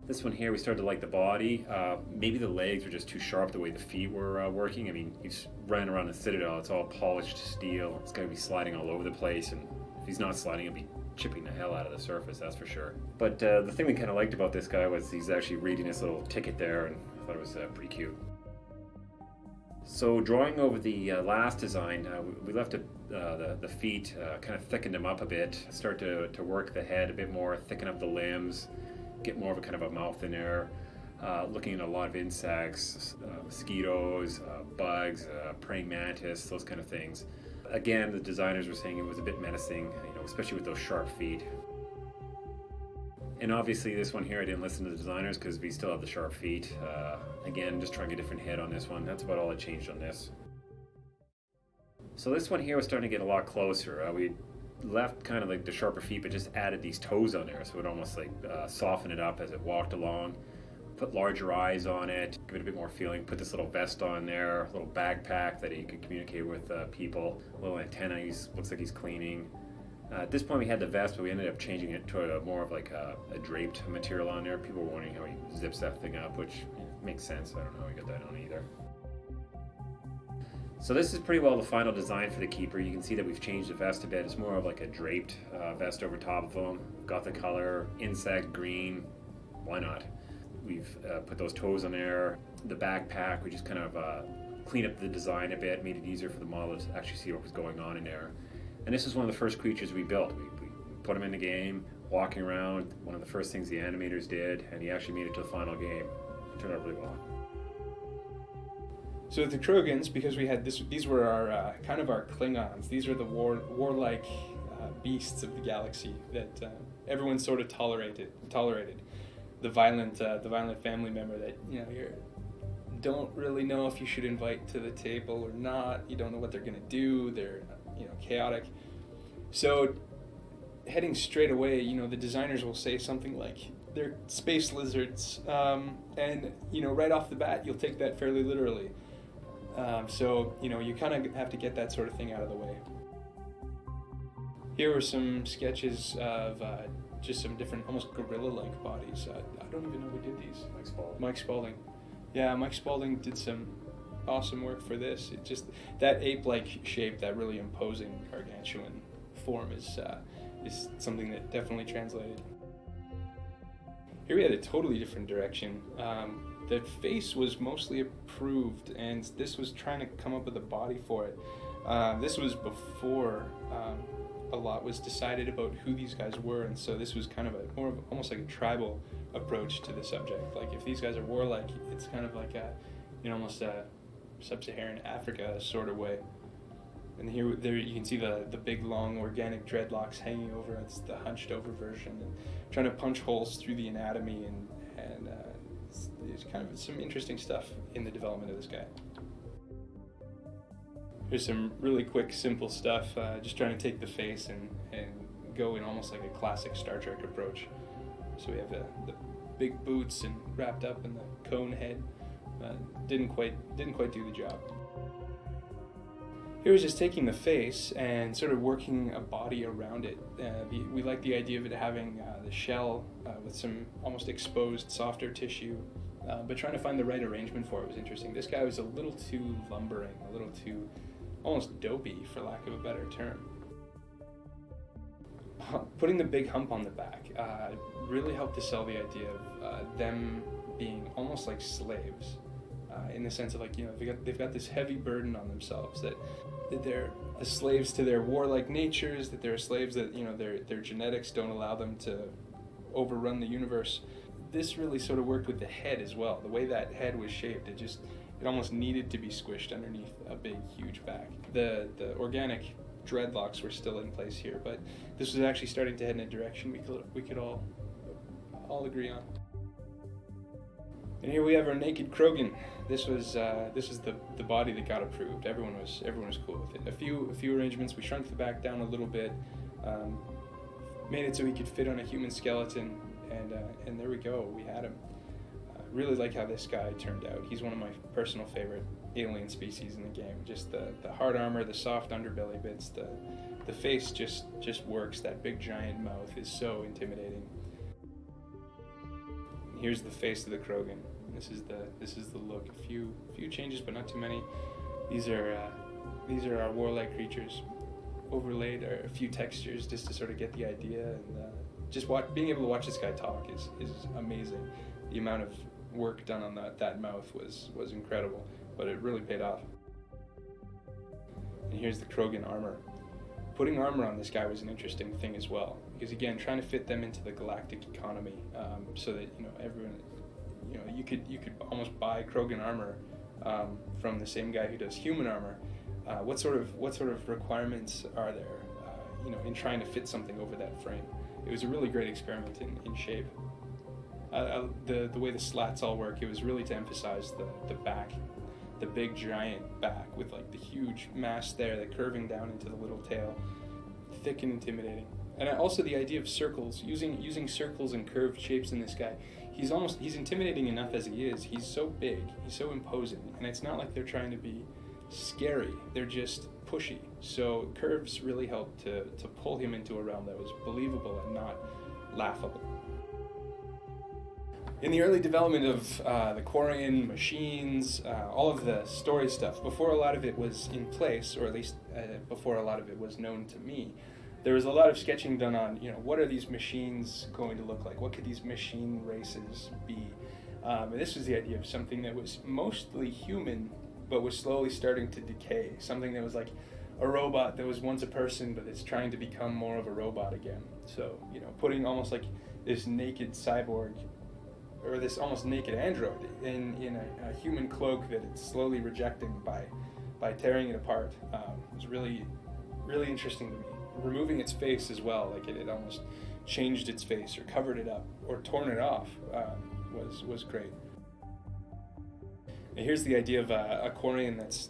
This one here, we started to like the body. Maybe the legs were just too sharp the way the feet were working. I mean, he's running around the Citadel, it's all polished steel. It's going to be sliding all over the place, and if he's not sliding, he'll be chipping the hell out of the surface, that's for sure. But the thing we kind of liked about this guy was he's actually reading this little ticket there, and I thought it was pretty cute. So drawing over the last design, we left the feet, kind of thickened them up a bit, start to work the head a bit more, thicken up the limbs, get more of a kind of a mouth in there, looking at a lot of insects, mosquitoes, bugs, praying mantis, those kind of things. Again, the designers were saying it was a bit menacing, especially with those sharp feet. And obviously this one here, I didn't listen to the designers because we still have the sharp feet. Again, just trying a different head on this one. That's about all that changed on this. So this one here was starting to get a lot closer. We left kind of like the sharper feet, but just added these toes on there, so it almost like softened it up as it walked along. Put larger eyes on it, give it a bit more feeling. Put this little vest on there, a little backpack that he could communicate with people. A little antenna, looks like he's cleaning. At this point we had the vest, but we ended up changing it to more of like a draped material on there. People were wondering how he zips that thing up, which makes sense. I don't know how he got that on either. So this is pretty well the final design for the Keeper. You can see that we've changed the vest a bit. It's more of like a draped vest over top of him. Got the color, insect green, why not? We've put those toes on there. The backpack, we just kind of cleaned up the design a bit, made it easier for the model to actually see what was going on in there. And this is one of the first creatures we built. We put him in the game, walking around, one of the first things the animators did, and he actually made it to the final game. It turned out really well. So the Krogans, because we had these were our kind of our Klingons. These are the warlike beasts of the galaxy that everyone sort of tolerated. The violent family member that you don't really know if you should invite to the table or not. You don't know what they're gonna do. They're chaotic. So heading straight away, the designers will say something like they're space lizards, and right off the bat you'll take that fairly literally. So you kind of have to get that sort of thing out of the way. Here were some sketches of just some different, almost gorilla-like bodies. I don't even know who did these. Mike Spaulding. Yeah, Mike Spaulding did some awesome work for this. It just, that ape-like shape, that really imposing gargantuan form is something that definitely translated. Here we had a totally different direction. The face was mostly approved, and this was trying to come up with a body for it. This was before a lot was decided about who these guys were, and so this was kind of almost like a tribal approach to the subject. Like if these guys are warlike, it's kind of like almost a sub-Saharan Africa sort of way. And there you can see the big long organic dreadlocks hanging over. It's the hunched over version, and trying to punch holes through the anatomy, and there's kind of some interesting stuff in the development of this guy. Here's some really quick, simple stuff, just trying to take the face and go in almost like a classic Star Trek approach. So we have the big boots and wrapped up in the cone head. Didn't quite do the job. Here was just taking the face and sort of working a body around it. We like the idea of it having the shell with some almost exposed, softer tissue, but trying to find the right arrangement for it was interesting. This guy was a little too lumbering, a little too almost dopey, for lack of a better term. Putting the big hump on the back really helped to sell the idea of them being almost like slaves. In the sense of, like, you know, they've got this heavy burden on themselves that they're slaves to their warlike natures, that they're slaves that, you know, their genetics don't allow them to overrun the universe. This really sort of worked with the head as well. The way that head was shaped, it almost needed to be squished underneath a big, huge back. The organic dreadlocks were still in place here, but this was actually starting to head in a direction we could all agree on. And here we have our naked Krogan. This was the body that got approved. Everyone was cool with it. A few arrangements. We shrunk the back down a little bit, made it so he could fit on a human skeleton, and there we go. We had him. Really like how this guy turned out. He's one of my personal favorite alien species in the game. Just the hard armor, the soft underbelly bits, the face just works. That big giant mouth is so intimidating. Here's the face of the Krogan. This is the look. A few changes, but not too many. These are our warlike creatures, overlaid a few textures just to sort of get the idea, and being able to watch this guy talk is amazing. The amount of work done on that mouth was incredible, but it really paid off. And here's the Krogan armor. Putting armor on this guy was an interesting thing as well, because again, trying to fit them into the galactic economy, so that, you know, everyone, you know, you could almost buy Krogan armor from the same guy who does human armor. What sort of requirements are there, you know, in trying to fit something over that frame? It was a really great experiment in shape. The way the slats all work, it was really to emphasize the back, the big giant back with, like, the huge mass there, that curving down into the little tail, thick and intimidating. And also the idea of circles, using circles and curved shapes in this guy. He's intimidating enough as he is. He's so big, he's so imposing, and it's not like they're trying to be scary, they're just pushy. So curves really helped to pull him into a realm that was believable and not laughable. In the early development of the Quarian machines, all of the story stuff, before a lot of it was in place, or at least before a lot of it was known to me, there was a lot of sketching done on, you know, what are these machines going to look like? What could these machine races be? And this was the idea of something that was mostly human, but was slowly starting to decay. Something that was like a robot that was once a person, but it's trying to become more of a robot again. So, you know, putting almost like this naked cyborg, or this almost naked android in a human cloak that it's slowly rejecting by tearing it apart, was really, really interesting to me. Removing its face as well, like it almost changed its face or covered it up or torn it off, was great. And here's the idea of a Quarian that's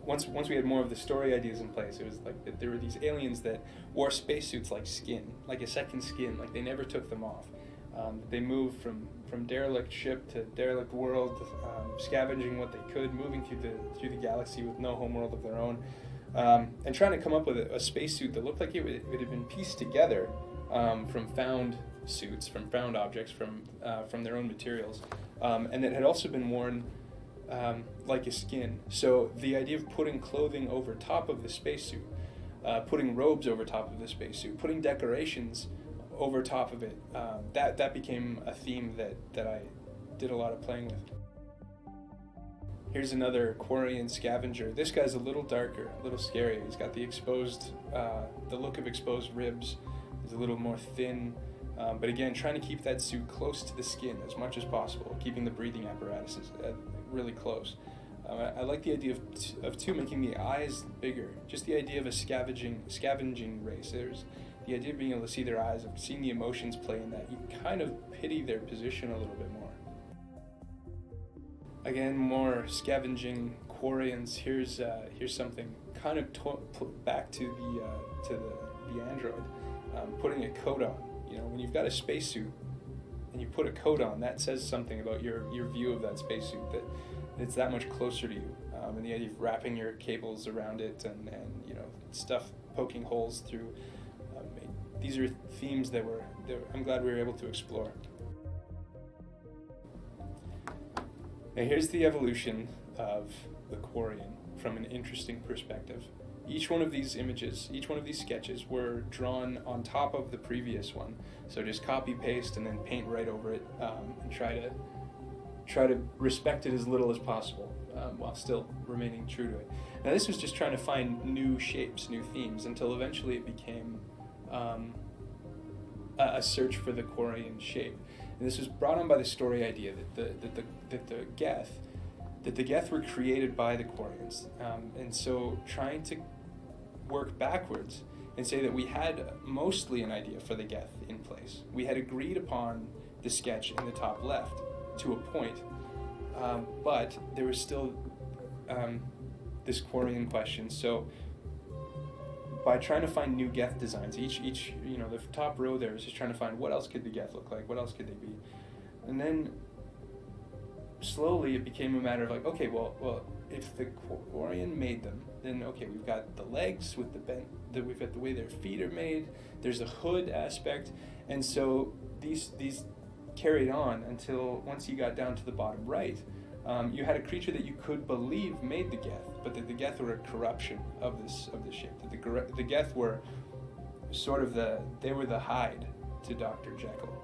once we had more of the story ideas in place, it was like that there were these aliens that wore spacesuits like skin, like a second skin, like they never took them off. They moved from derelict ship to derelict world, scavenging what they could, moving through the galaxy with no homeworld of their own, and trying to come up with a spacesuit that looked like it had been pieced together from found suits, from found objects, from their own materials, and that had also been worn like a skin. So the idea of putting clothing over top of the spacesuit, putting robes over top of the spacesuit, putting decorations over top of it, that became a theme that I did a lot of playing with. Here's another Quarian scavenger. This guy's a little darker, a little scarier. He's got the look of exposed ribs. He's a little more thin, but again, trying to keep that suit close to the skin as much as possible, keeping the breathing apparatuses really close. I like the idea of making the eyes bigger. Just the idea of a scavenging race. There's the idea of being able to see their eyes, of seeing the emotions play in that. You kind of pity their position a little bit more. Again, more scavenging Quarians. Here's something kind of back to the android, putting a coat on. You know, when you've got a spacesuit and you put a coat on, that says something about your view of that spacesuit, that it's that much closer to you. and the idea of wrapping your cables around it and stuff poking holes through. These are themes that I'm glad we were able to explore. Now here's the evolution of the Quarian from an interesting perspective. Each one of these images, each one of these sketches were drawn on top of the previous one. So just copy paste and then paint right over it, and try to respect it as little as possible, while still remaining true to it. Now this was just trying to find new shapes, new themes, until eventually it became a search for the Quarian shape. And this was brought on by the story idea that the Geth were created by the Quarians, and so trying to work backwards and say that we had mostly an idea for the Geth in place. We had agreed upon the sketch in the top left to a point, but there was still this Quarian question. So by trying to find new Geth designs, each the top row there is just trying to find what else could the Geth look like, what else could they be, and then slowly it became a matter of like, okay, well, if the Quarian made them, then okay, we've got the legs with the bent, we've got the way their feet are made. There's a hood aspect, and so these carried on until once you got down to the bottom right, you had a creature that you could believe made the Geth, but that the Geth were a corruption of this shape. That the Geth were sort of the hide to Dr. Jekyll,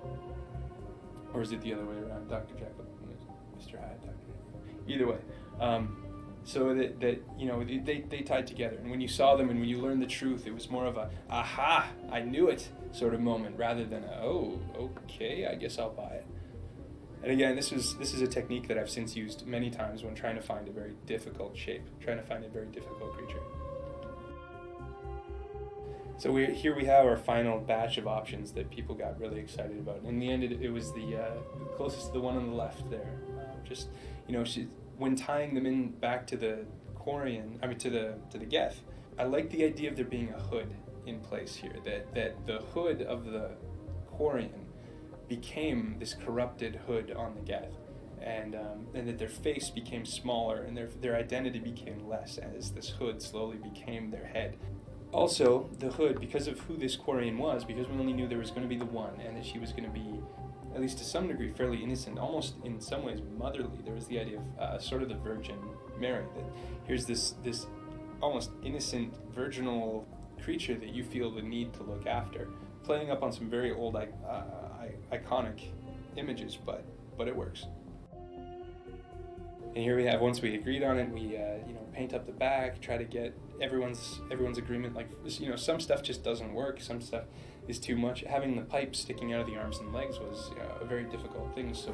or is it the other way around? Dr. Jekyll, Mr. Hyde, Dr. Jekyll. Either way, so that they tied together, and when you saw them and when you learned the truth, it was more of a aha, I knew it sort of moment, rather than a, oh, okay, I guess I'll buy it. And again, this is a technique that I've since used many times when trying to find a very difficult shape, trying to find a very difficult creature. So here we have our final batch of options that people got really excited about. In the end, it was the closest to the one on the left there. When tying them in back to the Quarian, to the Geth, I like the idea of there being a hood in place here. That the hood of the Quarian became this corrupted hood on the Geth, and that their face became smaller and their identity became less as this hood slowly became their head. Also, the hood, because of who this Quarian was, because we only knew there was going to be the one, and that she was going to be, at least to some degree, fairly innocent, almost in some ways motherly. There was the idea of sort of the Virgin Mary, that here's this almost innocent, virginal creature that you feel the need to look after, playing up on some very old, iconic images, but it works. And here we have, once we agreed on it, we paint up the back, try to get everyone's agreement. Like, some stuff just doesn't work, some stuff is too much. Having the pipes sticking out of the arms and legs was a very difficult thing, so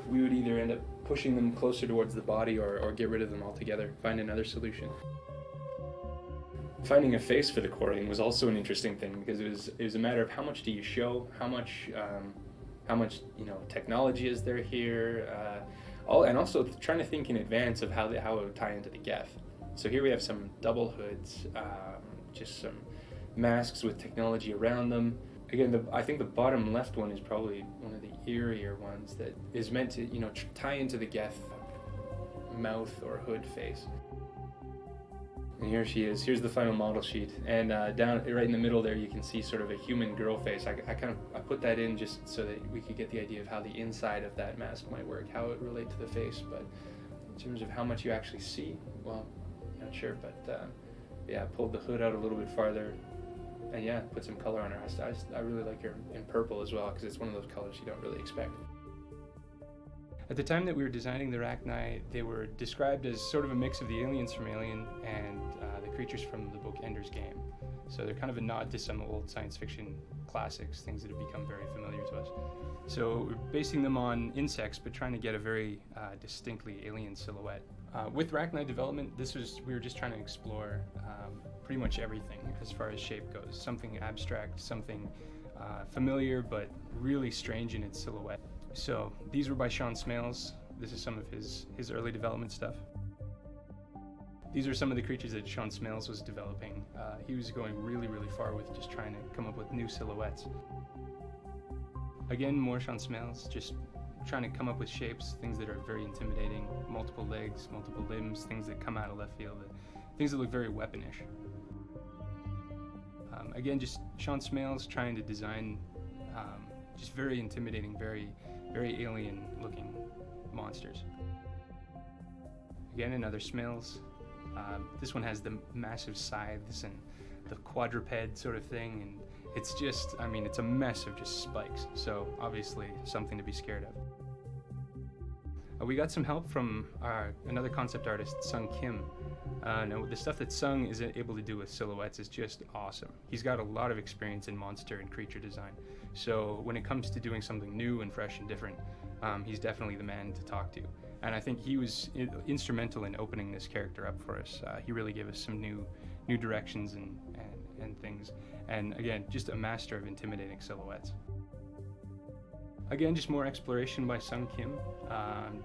we would either end up pushing them closer towards the body or get rid of them altogether, find another solution. Finding a face for the Quarian was also an interesting thing, because it was a matter of how much do you show, how much technology is there here, and also trying to think in advance of how it would tie into the Geth. So here we have some double hoods, just some masks with technology around them. Again, I think the bottom left one is probably one of the eerier ones that is meant to tie into the Geth mouth or hood face. And here she is. Here's the final model sheet, and down right in the middle there you can see sort of a human girl face. I put that in just so that we could get the idea of how the inside of that mask might work, how it would relate to the face. But in terms of how much you actually see, well, not sure. But pulled the hood out a little bit farther, and put some color on her. I really like her in purple as well, because it's one of those colors you don't really expect. At the time that we were designing the Rachni, they were described as sort of a mix of the aliens from Alien and the creatures from the book Ender's Game. So they're kind of a nod to some old science fiction classics, things that have become very familiar to us. So we're basing them on insects, but trying to get a very distinctly alien silhouette. With Rachni development, we were just trying to explore pretty much everything as far as shape goes. Something abstract, something familiar, but really strange in its silhouette. So these were by Sean Smales. This is some of his early development stuff. These are some of the creatures that Sean Smales was developing. He was going really, really far with just trying to come up with new silhouettes. Again, more Sean Smales, just trying to come up with shapes, things that are very intimidating, multiple legs, multiple limbs, things that come out of left field, things that look very weaponish. Again, just Sean Smales trying to design just very intimidating, very alien-looking monsters. Again, another Smales. This one has the massive scythes and the quadruped sort of thing, and it's just, I mean, it's a mess of just spikes, so obviously something to be scared of. We got some help from another concept artist, Sung Kim. Now, the stuff that Sung is able to do with silhouettes is just awesome. He's got a lot of experience in monster and creature design, so when it comes to doing something new and fresh and different, he's definitely the man to talk to. And I think he was instrumental in opening this character up for us. He really gave us some new directions and things. And again, just a master of intimidating silhouettes. Again, just more exploration by Sung Kim,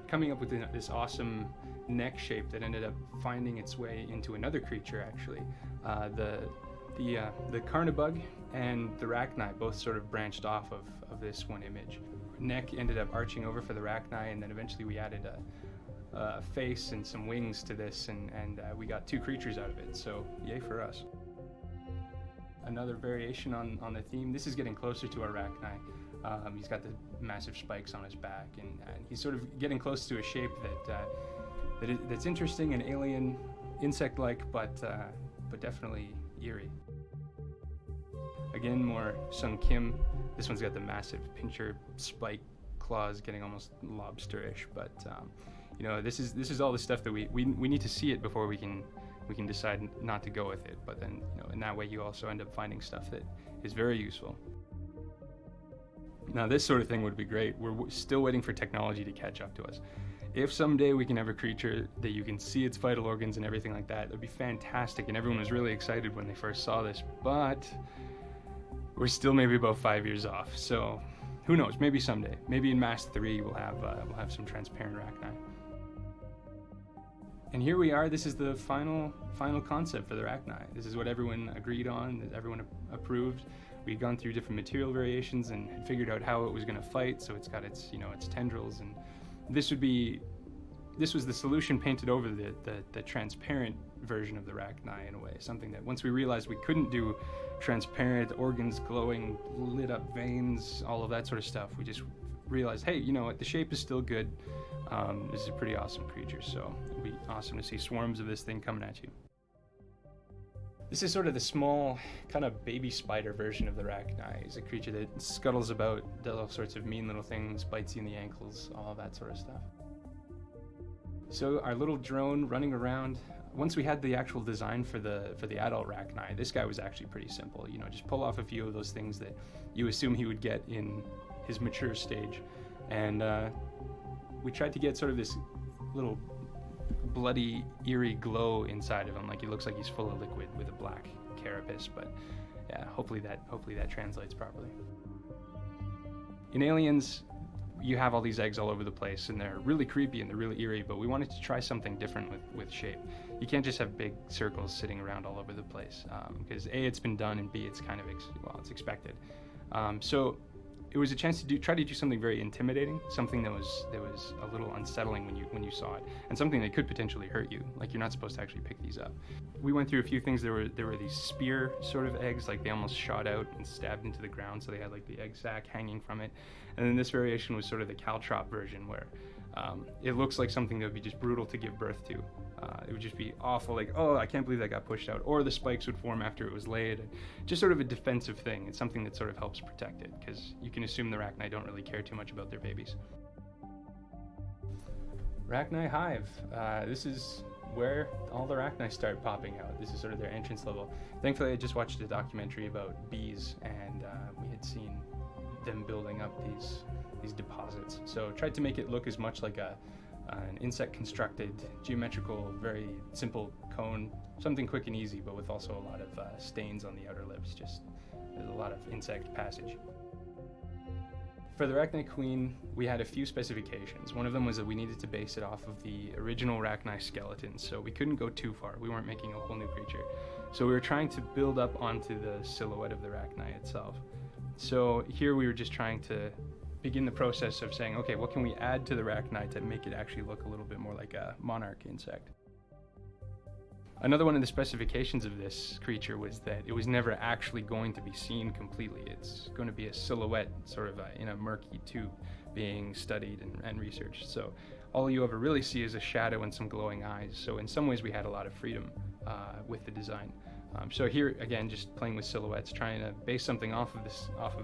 coming up with this awesome neck shape that ended up finding its way into another creature, actually. The Carnibug and the Rachni both sort of branched off of this one image. Neck ended up arching over for the Rachni, and then eventually we added a face and some wings to this, and we got two creatures out of it, so yay for us. Another variation on the theme. This is getting closer to our Rachni. He's got the massive spikes on his back, and he's sort of getting close to a shape that's interesting and alien, insect-like, but definitely eerie. Again, more Sung Kim. This one's got the massive pincher spike claws, getting almost lobsterish. But you know, this is all the stuff that we need to see it before we can decide not to go with it. But then, you know, in that way, you also end up finding stuff that is very useful. Now, this sort of thing would be great. We're still waiting for technology to catch up to us. If someday we can have a creature that you can see its vital organs and everything like that, that'd be fantastic. And everyone was really excited when they first saw this. But we're still maybe about 5 years off. So who knows? Maybe someday. Maybe in Mass 3 we'll have some transparent Rachni. And here we are. This is the final concept for the Rachni. This is what everyone agreed on, that everyone approved. We'd gone through different material variations and had figured out how it was going to fight. So it's got its tendrils, and this was the solution painted over the transparent version of the Rachni in a way. Something that once we realized we couldn't do transparent organs, glowing, lit up veins, all of that sort of stuff, we just realized, hey, you know what, the shape is still good. This is a pretty awesome creature, so it'll be awesome to see swarms of this thing coming at you. This is sort of the small, kind of baby spider version of the Rachni. It's a creature that scuttles about, does all sorts of mean little things, bites you in the ankles, all of that sort of stuff. So our little drone running around, once we had the actual design for the adult Rachni, this guy was actually pretty simple. You know, just pull off a few of those things that you assume he would get in his mature stage. And we tried to get sort of this little bloody, eerie glow inside of him, like he looks like he's full of liquid with a black carapace. But yeah, hopefully that translates properly. In Aliens, you have all these eggs all over the place, and they're really creepy and they're really eerie, but we wanted to try something different with shape. You can't just have big circles sitting around all over the place, because A, it's been done, and B, it's kind of it's expected. So it was a chance to try to do something very intimidating, something that was a little unsettling when you saw it, and something that could potentially hurt you. Like, you're not supposed to actually pick these up. We went through a few things. There were these spear sort of eggs, like they almost shot out and stabbed into the ground, so they had like the egg sac hanging from it. And then this variation was sort of the caltrop version, where it looks like something that would be just brutal to give birth to. It would just be awful, like, oh, I can't believe that got pushed out. Or the spikes would form after it was laid. Just sort of a defensive thing. It's something that sort of helps protect it, because you can assume the Rachni don't really care too much about their babies. Rachni Hive. This is where all the Rachni start popping out. This is sort of their entrance level. Thankfully, I just watched a documentary about bees, and we had seen them building up these deposits. So tried to make it look as much like an insect constructed, geometrical, very simple cone, something quick and easy, but with also a lot of stains on the outer lips. Just there's a lot of insect passage. For the Rachni Queen, we had a few specifications. One of them was that we needed to base it off of the original Rachni skeleton, so we couldn't go too far. We weren't making a whole new creature. So we were trying to build up onto the silhouette of the Rachni itself. So here we were just trying to begin the process of saying, okay, what can we add to the arachni to make it actually look a little bit more like a monarch insect? Another one of the specifications of this creature was that it was never actually going to be seen completely. It's going to be a silhouette, sort of in a murky tube, being studied and researched. So all you ever really see is a shadow and some glowing eyes. So in some ways we had a lot of freedom with the design. So here again, just playing with silhouettes, trying to base something off of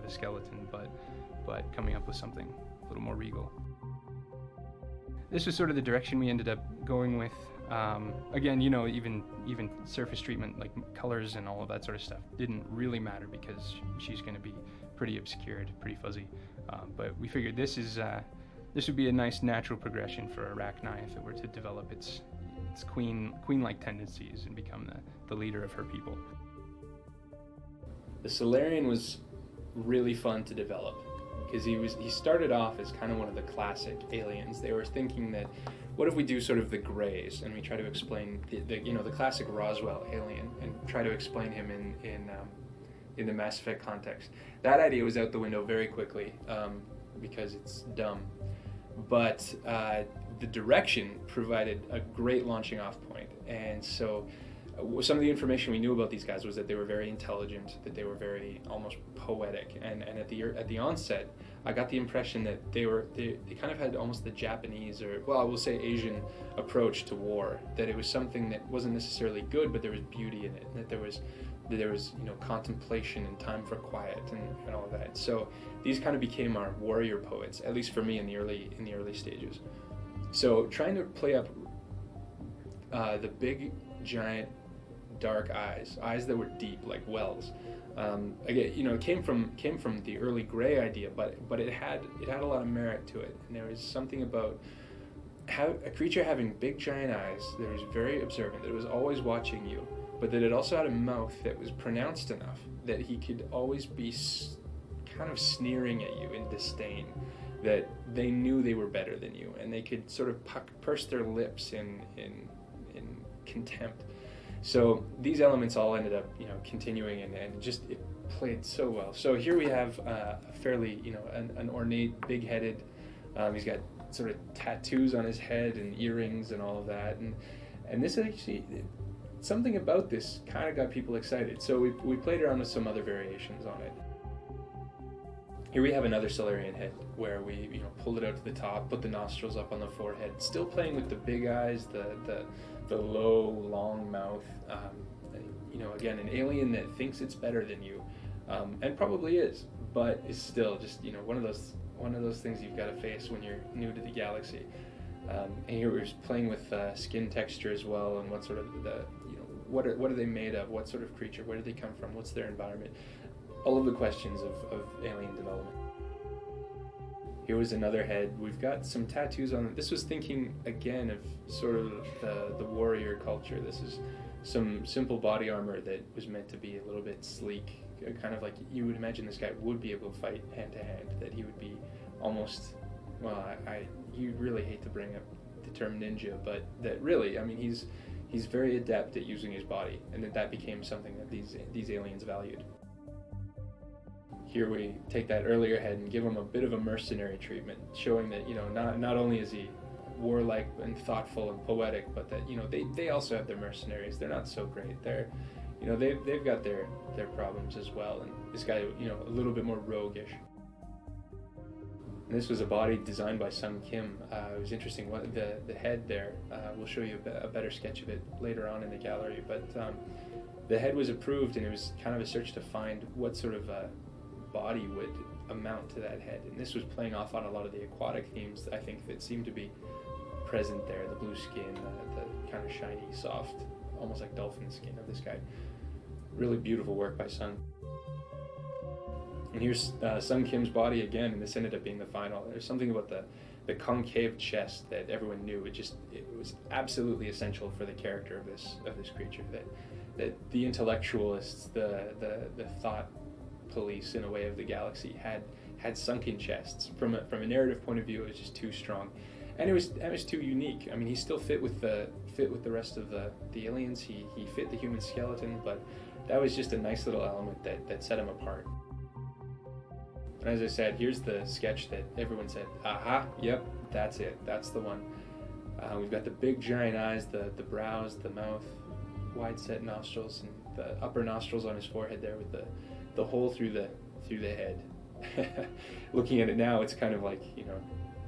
the skeleton, but coming up with something a little more regal. This was sort of the direction we ended up going with. Again, even surface treatment, like colors and all of that sort of stuff, didn't really matter because she's going to be pretty obscured, pretty fuzzy. But we figured this would be a nice natural progression for Arachni if it were to develop its queen-like tendencies and become the leader of her people. The Solarian was really fun to develop because he started off as kind of one of the classic aliens. They were thinking that, what if we do sort of the Greys and we try to explain the classic Roswell alien and try to explain him in the Mass Effect context? That idea was out the window very quickly because it's dumb. But the direction provided a great launching off point. And so some of the information we knew about these guys was that they were very intelligent, that they were very almost poetic. And at the onset, I got the impression that they kind of had almost the Japanese, or well, I will say Asian approach to war, that it was something that wasn't necessarily good, but there was beauty in it, that there was contemplation and time for quiet and all of that. So these kind of became our warrior poets, at least for me in the early stages. So trying to play up the big, giant, dark eyes that were deep like wells. Again, it came from the early Grey idea, but it had a lot of merit to it, and there was something about a creature having big, giant eyes that was very observant, that was always watching you, but that it also had a mouth that was pronounced enough that he could always be kind of sneering at you in disdain, that they knew they were better than you, and they could sort of purse their lips in contempt. So these elements all ended up, continuing, and just it played so well. So here we have a fairly, an ornate, big-headed. He's got sort of tattoos on his head and earrings and all of that, and this actually, something about this kind of got people excited. So we played around with some other variations on it. Here we have another Solarian head where we pulled it out to the top, put the nostrils up on the forehead, still playing with the big eyes, the low, long mouth. Again, an alien that thinks it's better than you, and probably is, but is still just one of those things you've got to face when you're new to the galaxy. And here we're playing with skin texture as well, and what sort of what are they made of? What sort of creature? Where do they come from? What's their environment? All of the questions of alien development. Here was another head. We've got some tattoos on it. This was thinking again of sort of the warrior culture. This is some simple body armor that was meant to be a little bit sleek, kind of like you would imagine this guy would be able to fight hand to hand. That he would be almost, well, you really hate to bring up the term ninja, but that really, he's very adept at using his body, and that became something that these aliens valued. Here we take that earlier head and give him a bit of a mercenary treatment, showing that not only is he warlike and thoughtful and poetic, but that they also have their mercenaries. They're not so great. They've got their problems as well. And this guy a little bit more roguish. And this was a body designed by Sung Kim. It was interesting. The head there. We'll show you a better sketch of it later on in the gallery. But the head was approved, and it was kind of a search to find what sort of body would amount to that head, and this was playing off on a lot of the aquatic themes I think that seemed to be present there. The blue skin, the kind of shiny, soft, almost like dolphin skin of this guy. Really beautiful work by Sung. And here's Sung Kim's body again, and this ended up being the final. There's something about the concave chest that everyone knew. It was absolutely essential for the character of this creature, that the intellectualists, the thought police in a way of the galaxy had sunken chests. From a narrative point of view, it was just too strong, and it was too unique. He still fit with the rest of the aliens. He fit the human skeleton, but that was just a nice little element that set him apart. And as I said, here's the sketch that everyone said, aha, yep, that's it, that's the one. We've got the big giant eyes, the brows, the mouth, wide set nostrils, and the upper nostrils on his forehead there with the hole through the head. Looking at it now, it's kind of like,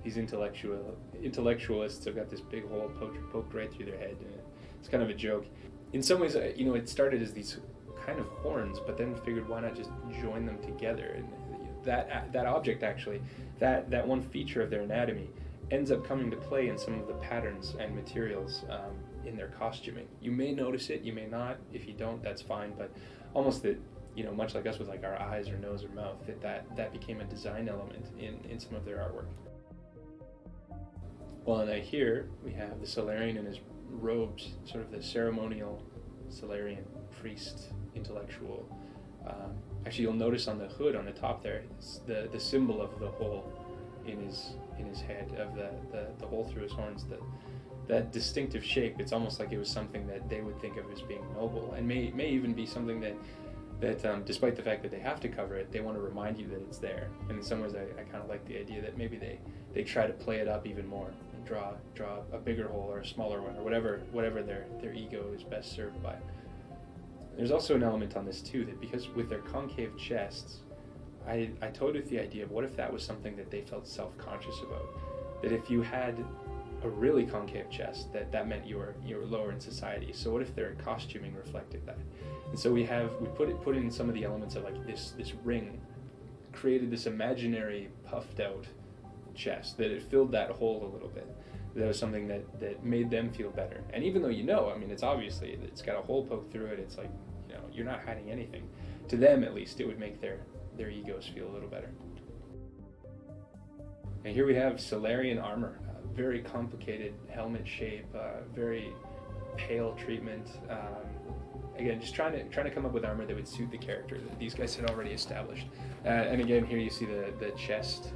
these intellectualists have got this big hole poked right through their head, and it's kind of a joke. In some ways, it started as these kind of horns, but then figured why not just join them together, and that object actually, that one feature of their anatomy ends up coming to play in some of the patterns and materials in their costuming. You may notice it, you may not. If you don't, that's fine, but almost that, much like us with like our eyes or nose or mouth, that became a design element in some of their artwork. Well, and here we have the Solarian in his robes, sort of the ceremonial Solarian priest, intellectual. Actually, you'll notice on the hood on the top there, it's the symbol of the hole in his head, of the hole through his horns, that distinctive shape. It's almost like it was something that they would think of as being noble, and may even be something that despite the fact that they have to cover it, they want to remind you that it's there. And in some ways, I kind of like the idea that maybe they try to play it up even more and draw a bigger hole or a smaller one, or whatever their ego is best served by. There's also an element on this too, that because with their concave chests, I toyed with the idea of what if that was something that they felt self-conscious about. That if you had a really concave chest, that meant you were lower in society. So what if their costuming reflected that? And so we put in some of the elements of like this ring, created this imaginary puffed out chest, that it filled that hole a little bit. That was something that made them feel better. And even though it's obviously, it's got a hole poked through it, it's like, you're not hiding anything. To them, at least, it would make their egos feel a little better. And here we have Solarian armor, very complicated helmet shape, very pale treatment. Again, just trying to come up with armor that would suit the character that these guys had already established. And again, here you see the chest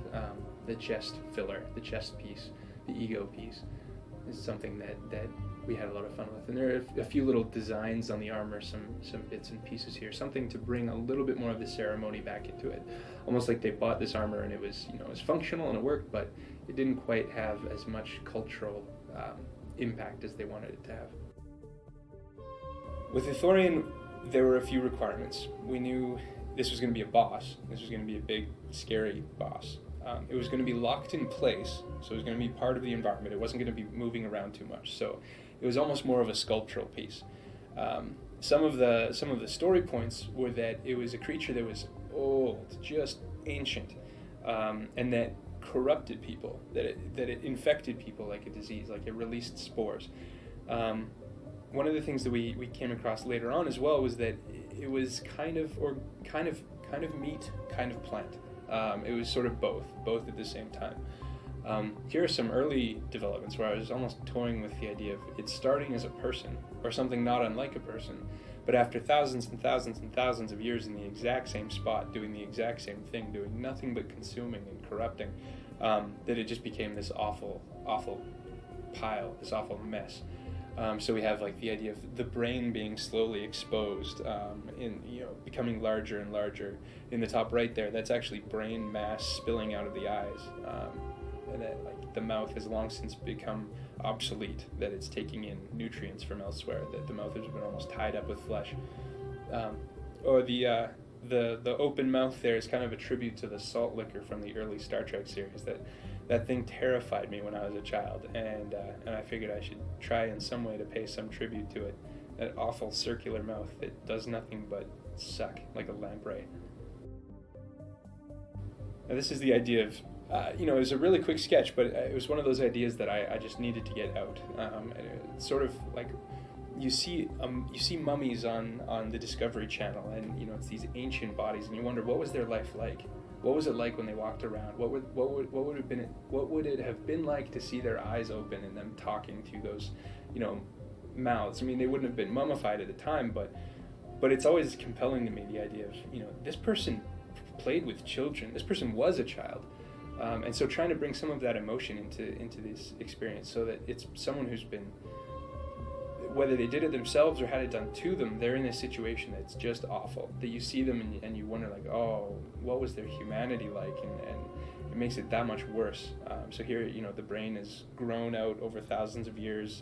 filler, the chest piece, the ego piece. Is something that we had a lot of fun with. And there are a few little designs on the armor, some bits and pieces here, something to bring a little bit more of the ceremony back into it. Almost like they bought this armor and it was, it was functional and it worked, but it didn't quite have as much cultural impact as they wanted it to have. With Ithorian, there were a few requirements. We knew this was going to be a boss. This was going to be a big, scary boss. It was going to be locked in place, so it was going to be part of the environment. It wasn't going to be moving around too much, so it was almost more of a sculptural piece. Some of the story points were that it was a creature that was old, just ancient, and that corrupted people, that it infected people like a disease, like it released spores. One of the things that we came across later on as well was that it was kind of meat, kind of plant. It was sort of both at the same time. Here are some early developments where I was almost toying with the idea of it starting as a person, or something not unlike a person, but after thousands and thousands and thousands of years in the exact same spot, doing the exact same thing, doing nothing but consuming and corrupting, that it just became this awful pile, this awful mess. So we have like the idea of the brain being slowly exposed, becoming larger and larger. In the top right there, that's actually brain mass spilling out of the eyes, and that like the mouth has long since become obsolete. That it's taking in nutrients from elsewhere. That the mouth has been almost tied up with flesh. Or the open mouth there is kind of a tribute to the salt liquor from the early Star Trek series. That thing terrified me when I was a child, and I figured I should try in some way to pay some tribute to it. That awful circular mouth that does nothing but suck like a lamprey. Now this is the idea of, it was a really quick sketch, but it was one of those ideas that I just needed to get out. It's sort of like you see mummies on the Discovery Channel, and it's these ancient bodies, and you wonder what was their life like. What was it like when they walked around? What would it have been like to see their eyes open and them talking to those, mouths? I mean, they wouldn't have been mummified at the time, but it's always compelling to me, the idea of, this person played with children. This person was a child, and so trying to bring some of that emotion into this experience, so that it's someone who's been whether they did it themselves or had it done to them, they're in a situation that's just awful. That you see them and you wonder, like, oh, what was their humanity like? And it makes it that much worse. So here, the brain is grown out over thousands of years,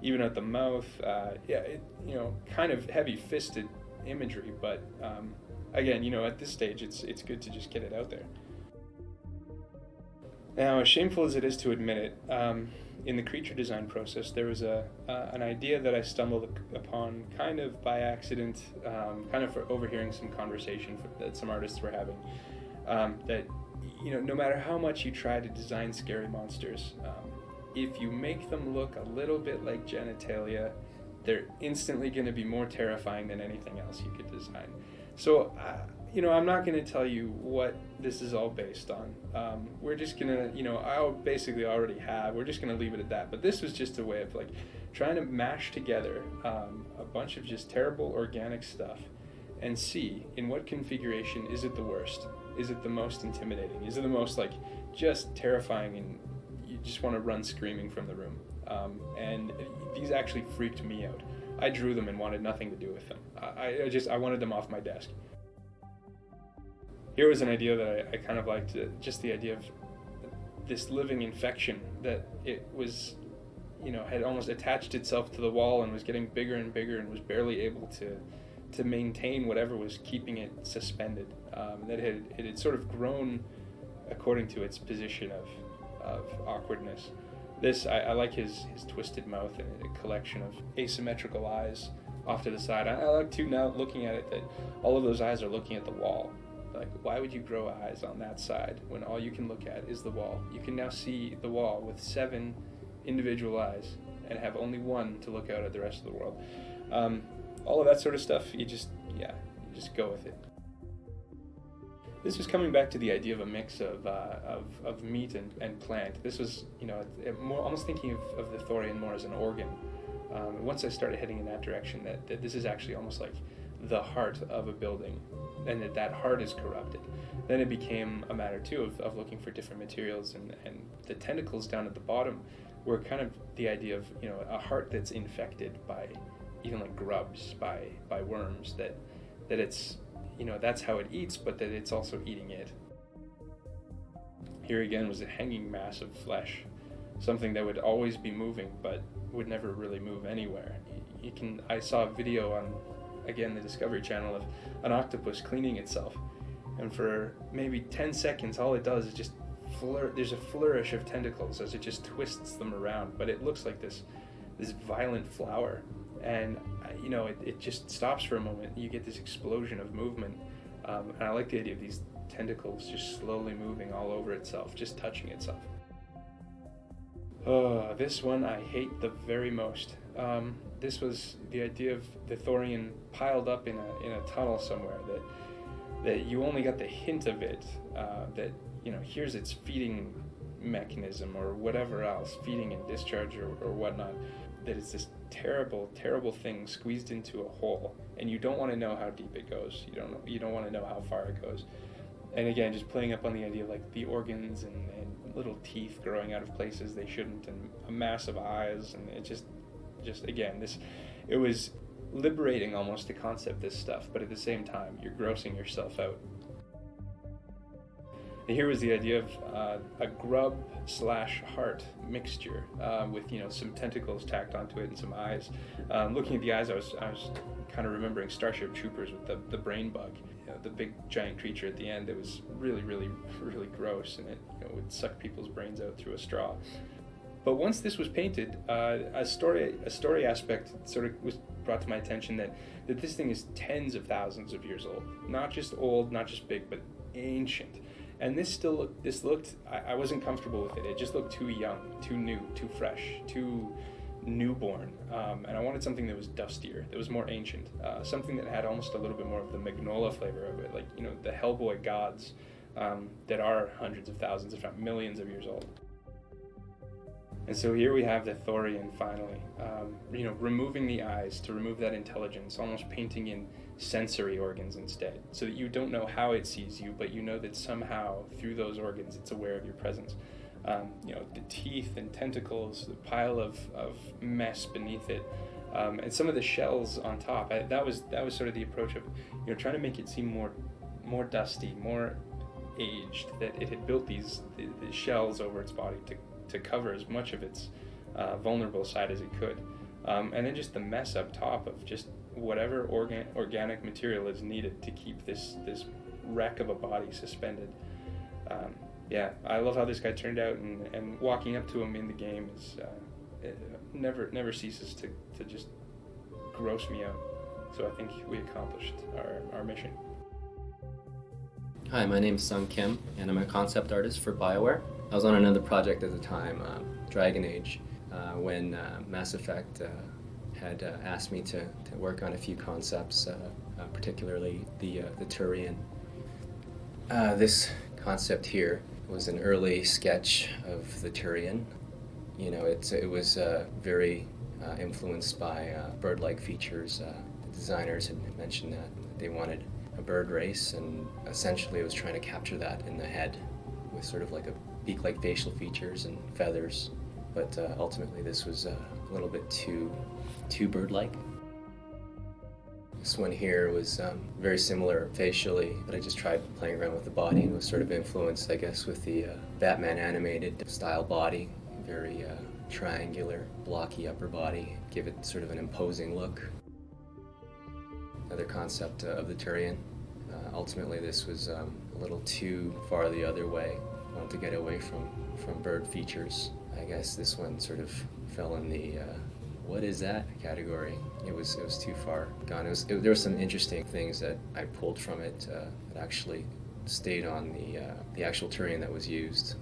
even at the mouth. Kind of heavy-fisted imagery, but again, at this stage, it's good to just get it out there. Now, as shameful as it is to admit it, in the creature design process, there was an idea that I stumbled upon kind of by accident, kind of for overhearing some conversation that some artists were having, that no matter how much you try to design scary monsters, if you make them look a little bit like genitalia, they're instantly going to be more terrifying than anything else you could design. So, I'm not going to tell you what this is all based on. We're just going to, we're just going to leave it at that. But this was just a way of trying to mash together a bunch of just terrible organic stuff and see in what configuration is it the worst? Is it the most intimidating? Is it the most just terrifying and you just want to run screaming from the room? And these actually freaked me out. I drew them and wanted nothing to do with them. I wanted them off my desk. Here was an idea that I kind of liked, just the idea of this living infection that it was, had almost attached itself to the wall and was getting bigger and bigger and was barely able to maintain whatever was keeping it suspended. That it had sort of grown according to its position of awkwardness. This, I like his twisted mouth and a collection of asymmetrical eyes off to the side. I like too, now looking at it, that all of those eyes are looking at the wall. Why would you grow eyes on that side when all you can look at is the wall? You can now see the wall with 7 individual eyes and have only one to look out at the rest of the world. All of that sort of stuff, you just go with it. This was coming back to the idea of a mix of meat and plant. This was, more almost thinking of the Thorian more as an organ. Once I started heading in that direction, that this is actually almost like the heart of a building, and that heart is corrupted. Then it became a matter too of looking for different materials, and the tentacles down at the bottom were kind of the idea of a heart that's infected by even grubs, by worms, that it's that's how it eats, but that it's also eating it. Here again was a hanging mass of flesh, something that would always be moving but would never really move anywhere. I saw a video on, again, the Discovery Channel, of an octopus cleaning itself, and for maybe 10 seconds all it does is just there's a flourish of tentacles as it just twists them around, but it looks like this violent flower, and it just stops for a moment. You get this explosion of movement, and I like the idea of these tentacles just slowly moving all over itself, just touching itself. Oh, this one I hate the very most. This was the idea of the Thorian piled up in a tunnel somewhere, that you only got the hint of it, that here's its feeding mechanism or whatever else, feeding and discharge or whatnot, that it's this terrible, terrible thing squeezed into a hole, and you don't want to know how deep it goes. You don't want to know how far it goes. And again, just playing up on the idea of the organs and little teeth growing out of places they shouldn't, and a mass of eyes, and it just again, it was liberating almost to concept this stuff, but at the same time, you're grossing yourself out. And here was the idea of a grub/heart mixture with some tentacles tacked onto it and some eyes. Looking at the eyes, I was kind of remembering Starship Troopers with the brain bug, the big giant creature at the end. It was really, really, really gross, and it would suck people's brains out through a straw. But once this was painted, a story aspect sort of was brought to my attention that this thing is tens of thousands of years old. Not just old, not just big, but ancient. And this looked, I wasn't comfortable with it. It just looked too young, too new, too fresh, too newborn. And I wanted something that was dustier, that was more ancient, something that had almost a little bit more of the Magnola flavor of it, the Hellboy gods that are hundreds of thousands, if not millions of years old. And so here we have the Thorian finally, removing the eyes to remove that intelligence, almost painting in sensory organs instead, so that you don't know how it sees you, but you know that somehow through those organs it's aware of your presence. The teeth and tentacles, the pile of mess beneath it, And some of the shells on top, that was sort of the approach of, trying to make it seem more dusty, more aged, that it had built these shells over its body to cover as much of its vulnerable side as it could. And then just the mess up top of just whatever organic material is needed to keep this wreck of a body suspended. I love how this guy turned out, and walking up to him in the game is it never ceases to just gross me out. So I think we accomplished our mission. Hi, my name's Sung Kim, and I'm a concept artist for BioWare. I was on another project at the time, Dragon Age, when Mass Effect had asked me to work on a few concepts, particularly the Turian. This concept here was an early sketch of the Turian. It was very influenced by bird-like features. The designers had mentioned that they wanted a bird race, and essentially it was trying to capture that in the head with sort of like a beak-like facial features and feathers. But ultimately this was a little bit too bird-like. This one here was very similar facially, but I just tried playing around with the body and was sort of influenced, I guess, with the Batman animated style body. Very triangular, blocky upper body, give it sort of an imposing look. Another concept of the Turian. Ultimately this was a little too far the other way. I wanted to get away from bird features. I guess this one sort of fell in the what is that category. It was too far gone. There were some interesting things that I pulled from it that actually stayed on the actual Turian that was used.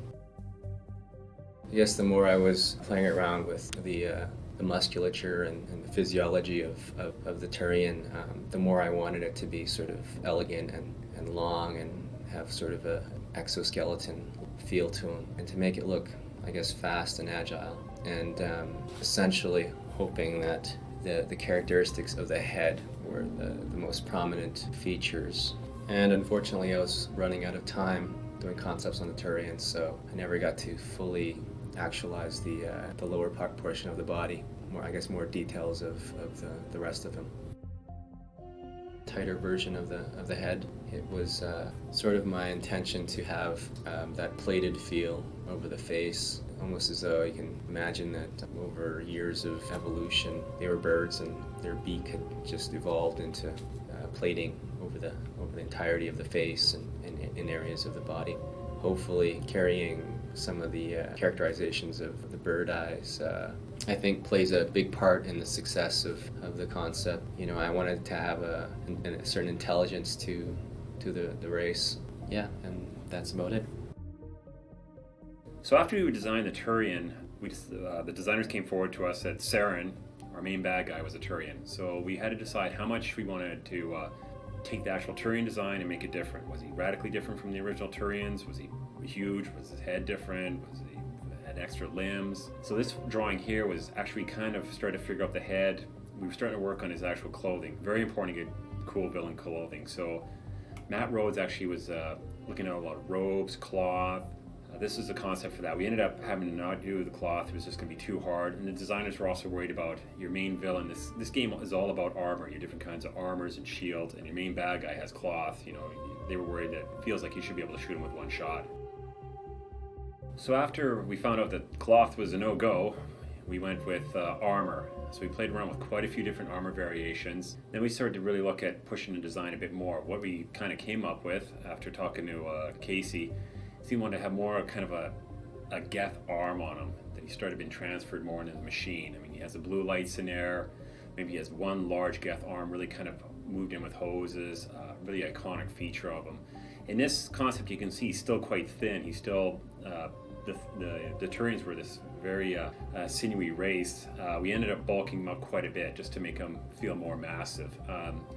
I guess the more I was playing around with the musculature and the physiology of the Turian, the more I wanted it to be sort of elegant and long and have sort of a exoskeleton feel to him, and to make it look, I guess, fast and agile, and essentially hoping that the characteristics of the head were the most prominent features. And unfortunately I was running out of time doing concepts on the Turian, so I never got to fully actualize the lower portion of the body, more details of the rest of him. Tighter version of the head. It was sort of my intention to have that plated feel over the face, almost as though you can imagine that over years of evolution they were birds and their beak had just evolved into plating over the entirety of the face and in areas of the body, hopefully carrying some of the characterizations of the bird eyes. I think plays a big part in the success of the concept. I wanted to have a certain intelligence to the race. Yeah, and that's about it. So after we designed the Turian, the designers came forward to us that Saren, our main bad guy, was a Turian. So we had to decide how much we wanted to take the actual Turian design and make it different. Was he radically different from the original Turians? Was he huge? Was his head different? Had extra limbs? So this drawing here was actually kind of starting to figure out the head. We were starting to work on his actual clothing. Very important to get cool villain clothing. So Matt Rhodes actually was looking at a lot of robes, cloth. This is the concept for that. We ended up having to not do the cloth. It was just going to be too hard. And the designers were also worried about your main villain. This game is all about armor, your different kinds of armors and shields, and your main bad guy has cloth. They were worried that it feels like you should be able to shoot him with one shot. So after we found out that cloth was a no-go, we went with armor. So we played around with quite a few different armor variations. Then we started to really look at pushing the design a bit more. What we kind of came up with after talking to Casey, he wanted to have more kind of a Geth arm on him, that he started being transferred more into the machine. I mean, he has the blue lights in there. Maybe he has one large Geth arm really kind of moved in with hoses, really iconic feature of him. In this concept, you can see he's still quite thin. He's still, the Turians were this very sinewy race. We ended up bulking him up quite a bit just to make him feel more massive.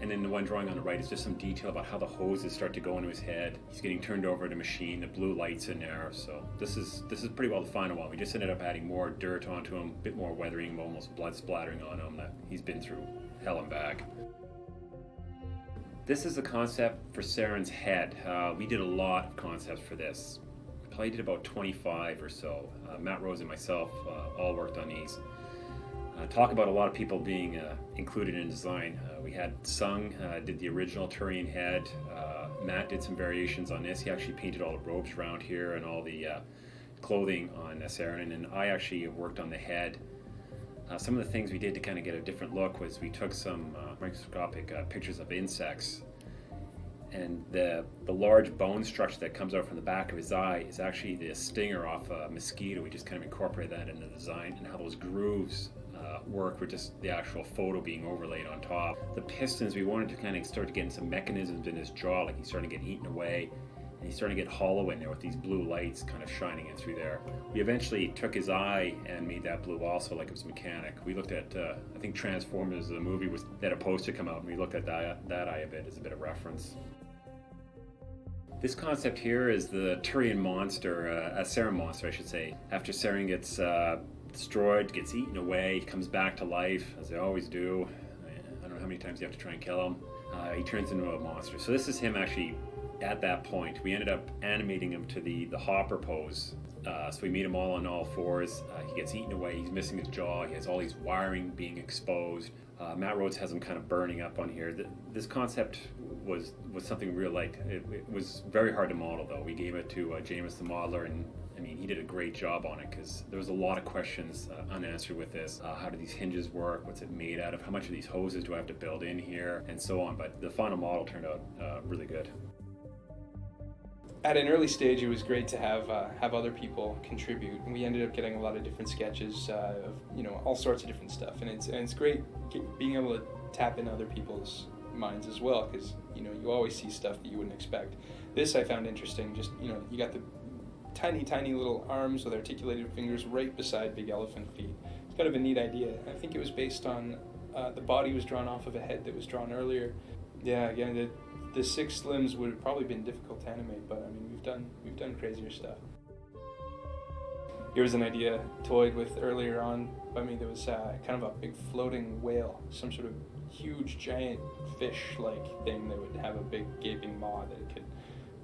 And then the one drawing on the right is just some detail about how the hoses start to go into his head. He's getting turned over to machine, the blue lights in there. So this is pretty well the final one. We just ended up adding more dirt onto him, a bit more weathering, almost blood splattering on him, that he's been through hell and back. This is the concept for Saren's head. We did a lot of concepts for this. Probably did about 25 or so. Matt Rose and myself all worked on these. talk about a lot of people being included in design. We had Sung did the original Turian head. Matt did some variations on this. He actually painted all the robes around here and all the clothing on Saren, and I actually worked on the head. Some of the things we did to kind of get a different look was we took some microscopic pictures of insects, and the large bone structure that comes out from the back of his eye is actually the stinger off a mosquito. We just kind of incorporate that into the design, and how those grooves work with just the actual photo being overlaid on top. The pistons, we wanted to kind of start to get some mechanisms in his jaw, like he's starting to get eaten away, and he's starting to get hollow in there with these blue lights kind of shining in through there. We eventually took his eye and made that blue also like it was mechanic. We looked at, I think Transformers, the movie, that a poster come out, and we looked at that eye a bit as a bit of reference. This concept here is the Turian monster, a Saren monster I should say. After Saren gets destroyed, gets eaten away, he comes back to life, as they always do. I don't know how many times you have to try and kill him. He turns into a monster. So this is him actually at that point. We ended up animating him to the hopper pose. So we meet him all on all fours. He gets eaten away, he's missing his jaw, he has all these wiring being exposed. Matt Rhodes has him kind of burning up on here. This concept was something real light. It was very hard to model though. We gave it to James the modeler, and I mean, he did a great job on it because there was a lot of questions unanswered with this. How do these hinges work? What's it made out of? How much of these hoses do I have to build in here? And so on. But the final model turned out really good. At an early stage, it was great to have other people contribute, and we ended up getting a lot of different sketches of all sorts of different stuff, and it's great being able to tap in other people's minds as well, because you always see stuff that you wouldn't expect. This I found interesting. Just you got the tiny little arms with articulated fingers right beside big elephant feet. It's kind of a neat idea. I think it was based on the body was drawn off of a head that was drawn earlier. Yeah, again, the 6 limbs would have probably been difficult to animate, but I mean, we've done crazier stuff. Here was an idea toyed with earlier on by me. There was kind of a big floating whale, some sort of huge giant fish-like thing that would have a big gaping maw that it could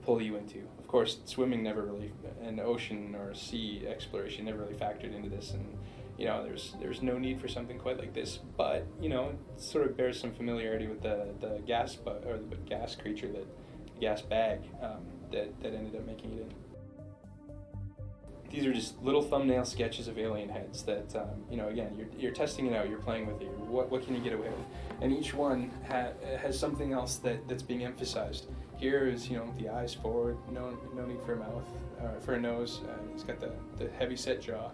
pull you into. Of course, swimming never really, and ocean or sea exploration never really factored into this, and there's no need for something quite like this, but it sort of bears some familiarity with the gas gas creature, gas bag that ended up making it in. These are just little thumbnail sketches of alien heads that again, you're testing it out, you're playing with it. What can you get away with? And each one has something else that's being emphasized. Here is the eyes forward, no need for a mouth or for a nose. He's got the heavy set jaw.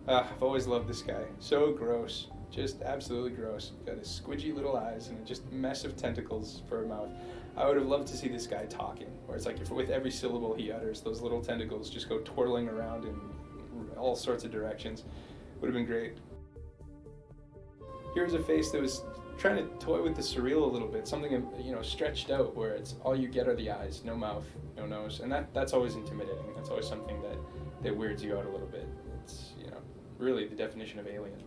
I've always loved this guy. So gross. Just absolutely gross. Got his squidgy little eyes and just massive tentacles for a mouth. I would have loved to see this guy talking, where it's like with every syllable he utters, those little tentacles just go twirling around in all sorts of directions. Would have been great. Here's a face that was trying to toy with the surreal a little bit, something stretched out where it's all you get are the eyes, no mouth, no nose, and that's always intimidating. That's always something that weirds you out a little bit. It's really the definition of alien.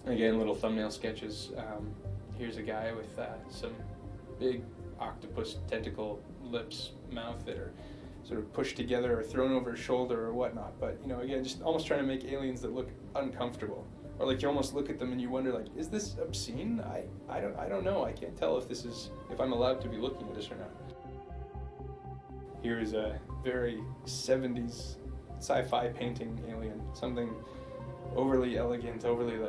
Again, little thumbnail sketches. Here's a guy with some big octopus tentacle lips, mouth that are sort of pushed together or thrown over his shoulder or whatnot. But again, just almost trying to make aliens that look uncomfortable, or like you almost look at them and you wonder, like, is this obscene? I don't know. I can't tell if I'm allowed to be looking at this or not. Here is a very 70s sci-fi painting alien, something overly elegant, overly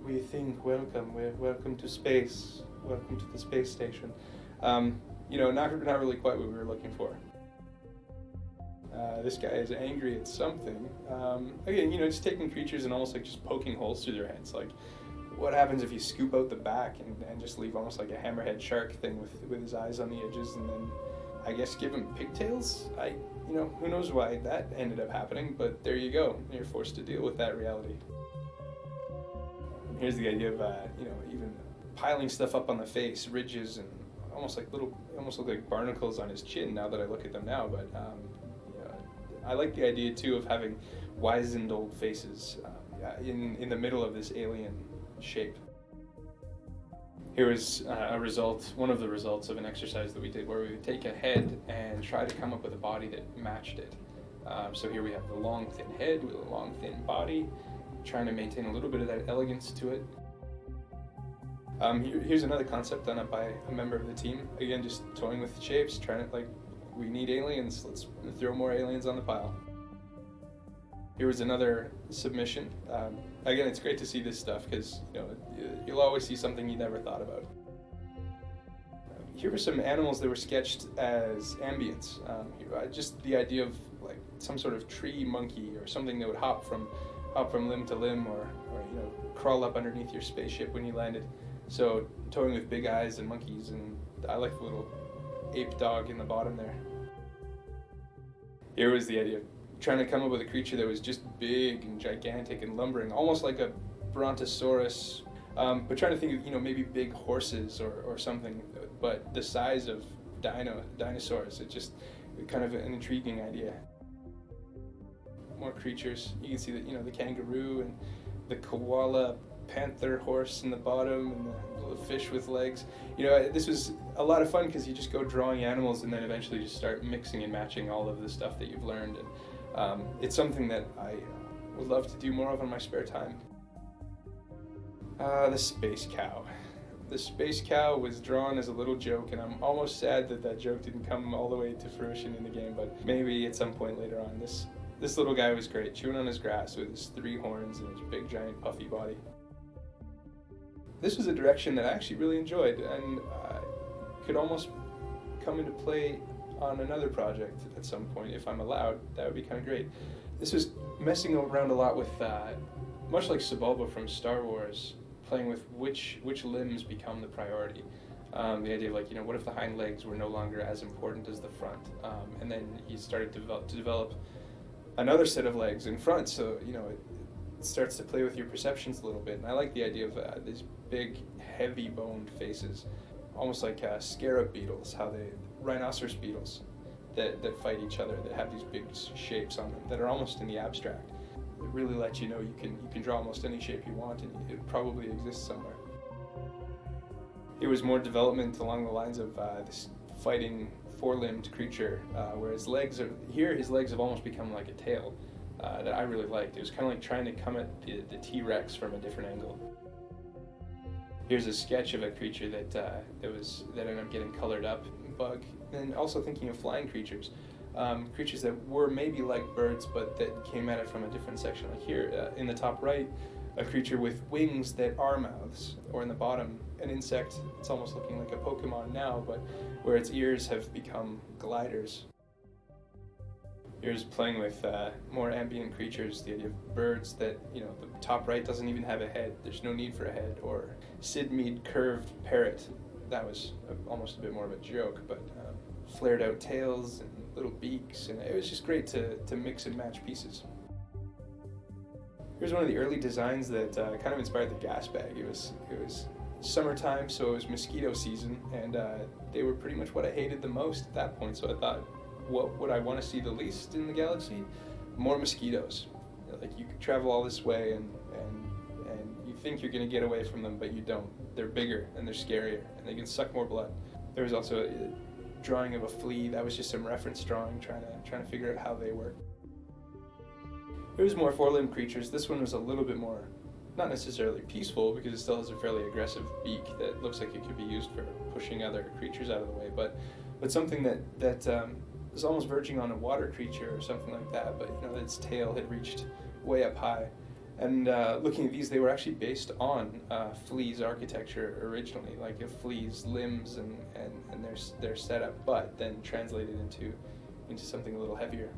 we think welcome to space, welcome to the space station. Not really quite what we were looking for. This guy is angry at something. Again, just taking creatures and almost like just poking holes through their heads. Like, what happens if you scoop out the back and just leave almost like a hammerhead shark thing with his eyes on the edges, and then I guess give him pigtails? Who knows why that ended up happening, but there you go. You're forced to deal with that reality. Here's the idea of, even piling stuff up on the face, ridges, and almost look like barnacles on his chin now that I look at them now, but I like the idea too of having wizened old faces in the middle of this alien shape. Here was one of the results of an exercise that we did where we would take a head and try to come up with a body that matched it. So here we have the long, thin head with a long, thin body, trying to maintain a little bit of that elegance to it. Here's another concept done up by a member of the team. Again, just toying with the shapes, trying to, like, we need aliens, let's throw more aliens on the pile. Here was another submission. Again, it's great to see this stuff because, you know, you'll always see something you never thought about. Here were some animals that were sketched as ambients. Just the idea of like some sort of tree monkey or something that would hop from limb to limb, or you know, crawl up underneath your spaceship when you landed. So toying with big eyes and monkeys, and I like the little ape dog in the bottom there. Here was the idea of trying to come up with a creature that was just big and gigantic and lumbering, almost like a brontosaurus, but trying to think of, you know, maybe big horses or something, but the size of dinosaurs. It's just kind of an intriguing idea. More creatures. You can see that, you know, the kangaroo and the koala, panther horse in the bottom, and the little fish with legs. You know, this was a lot of fun because you just go drawing animals and then eventually just start mixing and matching all of the stuff that you've learned. And it's something that I would love to do more of in my spare time. The space cow. The space cow was drawn as a little joke, and I'm almost sad that that joke didn't come all the way to fruition in the game, but maybe at some point later on. This little guy was great, chewing on his grass with his 3 horns and his big, giant, puffy body. This was a direction that I actually really enjoyed, and could almost come into play on another project at some point if I'm allowed. That would be kind of great. This was messing around a lot with, much like Sebulba from Star Wars, playing with which limbs become the priority. The idea of, like, you know, what if the hind legs were no longer as important as the front? And then he started to develop another set of legs in front, so, you know, it starts to play with your perceptions a little bit. And I like the idea of these big, heavy-boned faces, almost like scarab beetles, rhinoceros beetles that fight each other, that have these big shapes on them that are almost in the abstract. It really lets you know you can draw almost any shape you want, and it probably exists somewhere. There was more development along the lines of this fighting 4-limbed creature, where his legs have almost become like a tail, that I really liked. It was kind of like trying to come at the T-Rex from a different angle. Here's a sketch of a creature that ended up getting colored up, bug, and also thinking of flying creatures. Creatures that were maybe like birds, but that came at it from a different section. Like here, in the top right, a creature with wings that are mouths, or in the bottom, an insect. It's almost looking like a Pokemon now, but where its ears have become gliders. Here's playing with more ambient creatures, the idea of birds that, you know, the top right doesn't even have a head. There's no need for a head. Or Sid Mead curved parrot. That was almost a bit more of a joke, but flared out tails and little beaks, and it was just great to mix and match pieces. Here's one of the early designs that kind of inspired the gas bag. It was summertime, so it was mosquito season, and they were pretty much what I hated the most at that point. So I thought, what would I want to see the least in the galaxy? More mosquitoes. Like, you could travel all this way and you think you're going to get away from them, but you don't. They're bigger and they're scarier, and they can suck more blood. There was also a drawing of a flea. That was just some reference drawing, trying to figure out how they work. There was more 4-limbed creatures. This one was a little bit more, not necessarily peaceful, because it still has a fairly aggressive beak that looks like it could be used for pushing other creatures out of the way, but something that was almost verging on a water creature or something like that, but, you know, its tail had reached way up high. And looking at these, they were actually based on Flea's architecture originally, like a Flea's limbs and their setup, but then translated into something a little heavier.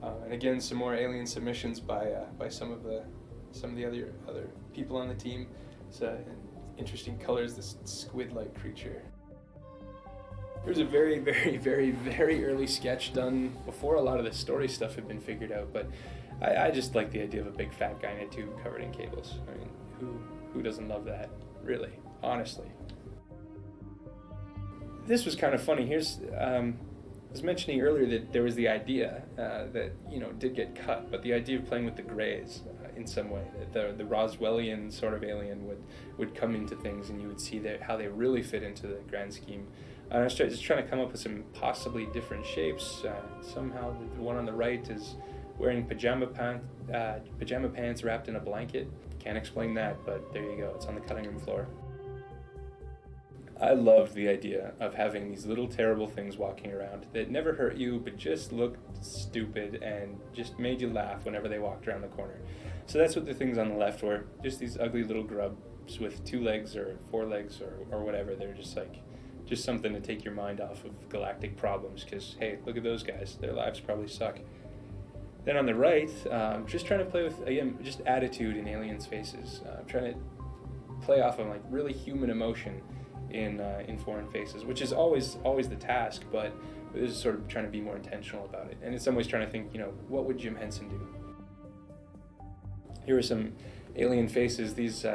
And again, some more alien submissions by some of the other people on the team. It's interesting colors. This squid-like creature. There's a very, very, very, very early sketch done before a lot of the story stuff had been figured out, but I just like the idea of a big fat guy in a tube covered in cables. I mean, who doesn't love that, really, honestly? This was kind of funny. Here's, I was mentioning earlier that there was the idea that, you know, did get cut, but the idea of playing with the grays in some way, that the Roswellian sort of alien would come into things, and you would see how they really fit into the grand scheme I was just trying to come up with some possibly different shapes. Somehow the one on the right is wearing pajama pants wrapped in a blanket. Can't explain that, but there you go. It's on the cutting room floor. I loved the idea of having these little terrible things walking around that never hurt you but just looked stupid and just made you laugh whenever they walked around the corner. So that's what the things on the left were, just these ugly little grubs with 2 legs or 4 legs or whatever. They're just something to take your mind off of galactic problems, because hey, look at those guys, their lives probably suck. Then on the right, just trying to play with, again, just attitude in aliens' faces. Trying to play off of like really human emotion in foreign faces, which is always the task, but this is sort of trying to be more intentional about it. And in some ways trying to think, what would Jim Henson do? Here are some alien faces. These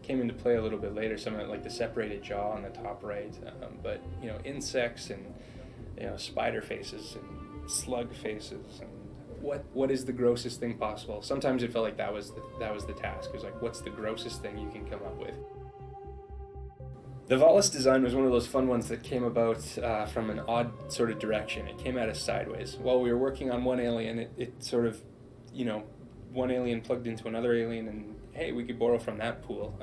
came into play a little bit later, some of it, like the separated jaw on the top right, but insects and spider faces and slug faces, and what is the grossest thing possible? Sometimes it felt like that was the task. It was like, what's the grossest thing you can come up with? The Volus design was one of those fun ones that came about from an odd sort of direction. It came at us sideways. While we were working on one alien, it sort of, one alien plugged into another alien, and hey, we could borrow from that pool.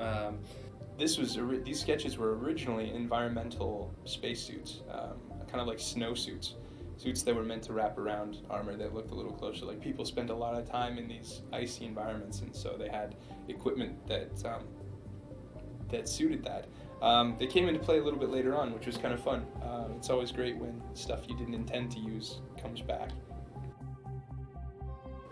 These sketches were originally environmental spacesuits, kind of like snowsuits, suits that were meant to wrap around armor that looked a little closer. Like, people spend a lot of time in these icy environments, and so they had equipment that suited that. They came into play a little bit later on, which was kind of fun. It's always great when stuff you didn't intend to use comes back.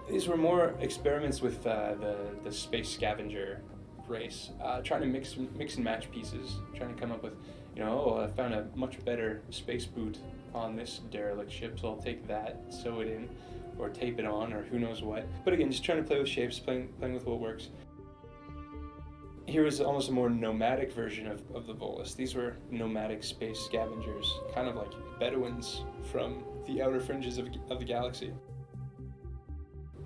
These were more experiments with the space scavenger race, trying to mix and match pieces, trying to come up with, I found a much better space boot on this derelict ship, so I'll take that, sew it in, or tape it on, or who knows what. But again, just trying to play with shapes, playing with what works. Here was almost a more nomadic version of the Volus. These were nomadic space scavengers, kind of like Bedouins from the outer fringes of the galaxy.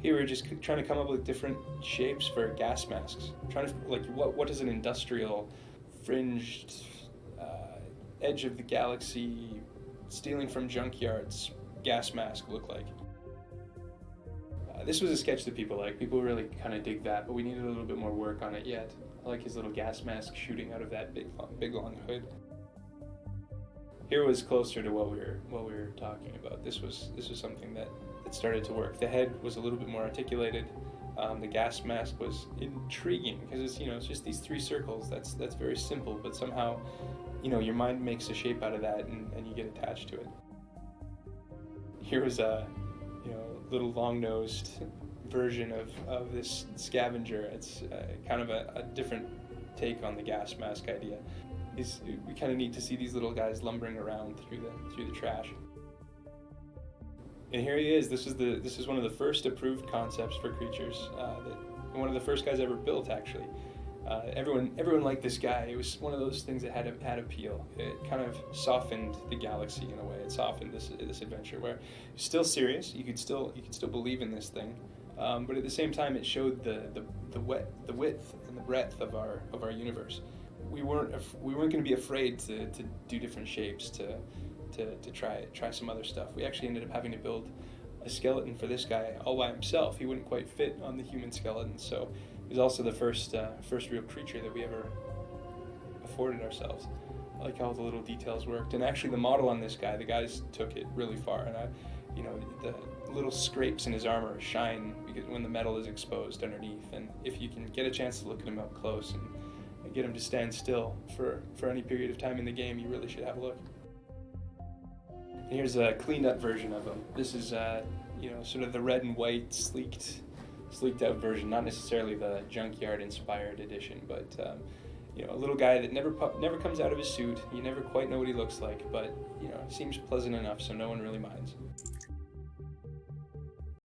Here we're just trying to come up with different shapes for gas masks. Trying to, what does an industrial, fringed, edge of the galaxy, stealing from junkyards gas mask look like? This was a sketch that people like. People really kind of dig that, but we needed a little bit more work on it yet. I like his little gas mask shooting out of that big long hood. Here was closer to what we were talking about. This was something that started to work. The head was a little bit more articulated. The gas mask was intriguing because it's just these 3 circles. That's very simple, but somehow your mind makes a shape out of that, and you get attached to it. Here was a little long-nosed version of this scavenger. It's kind of a different take on the gas mask idea. We kind of need to see these little guys lumbering around through the trash. And here he is. This is one of the first approved concepts for creatures. One of the first guys ever built, actually. Everyone liked this guy. It was one of those things that had appeal. It kind of softened the galaxy in a way. It softened this adventure where it's still serious. You could still believe in this thing, but at the same time, it showed the width and the breadth of our universe. We weren't going to be afraid to do different shapes, to try some other stuff. We actually ended up having to build a skeleton for this guy all by himself. He wouldn't quite fit on the human skeleton, so he was also the first real creature that we ever afforded ourselves. I like how all the little details worked, and actually the model on this guy, the guys took it really far, and the little scrapes in his armor shine because when the metal is exposed underneath, and if you can get a chance to look at him up close and get him to stand still for any period of time in the game, you really should have a look. And here's a cleaned up version of him. This is sort of the red and white sleeked out version, not necessarily the junkyard inspired edition, but a little guy that never comes out of his suit. You never quite know what he looks like, but seems pleasant enough, so no one really minds.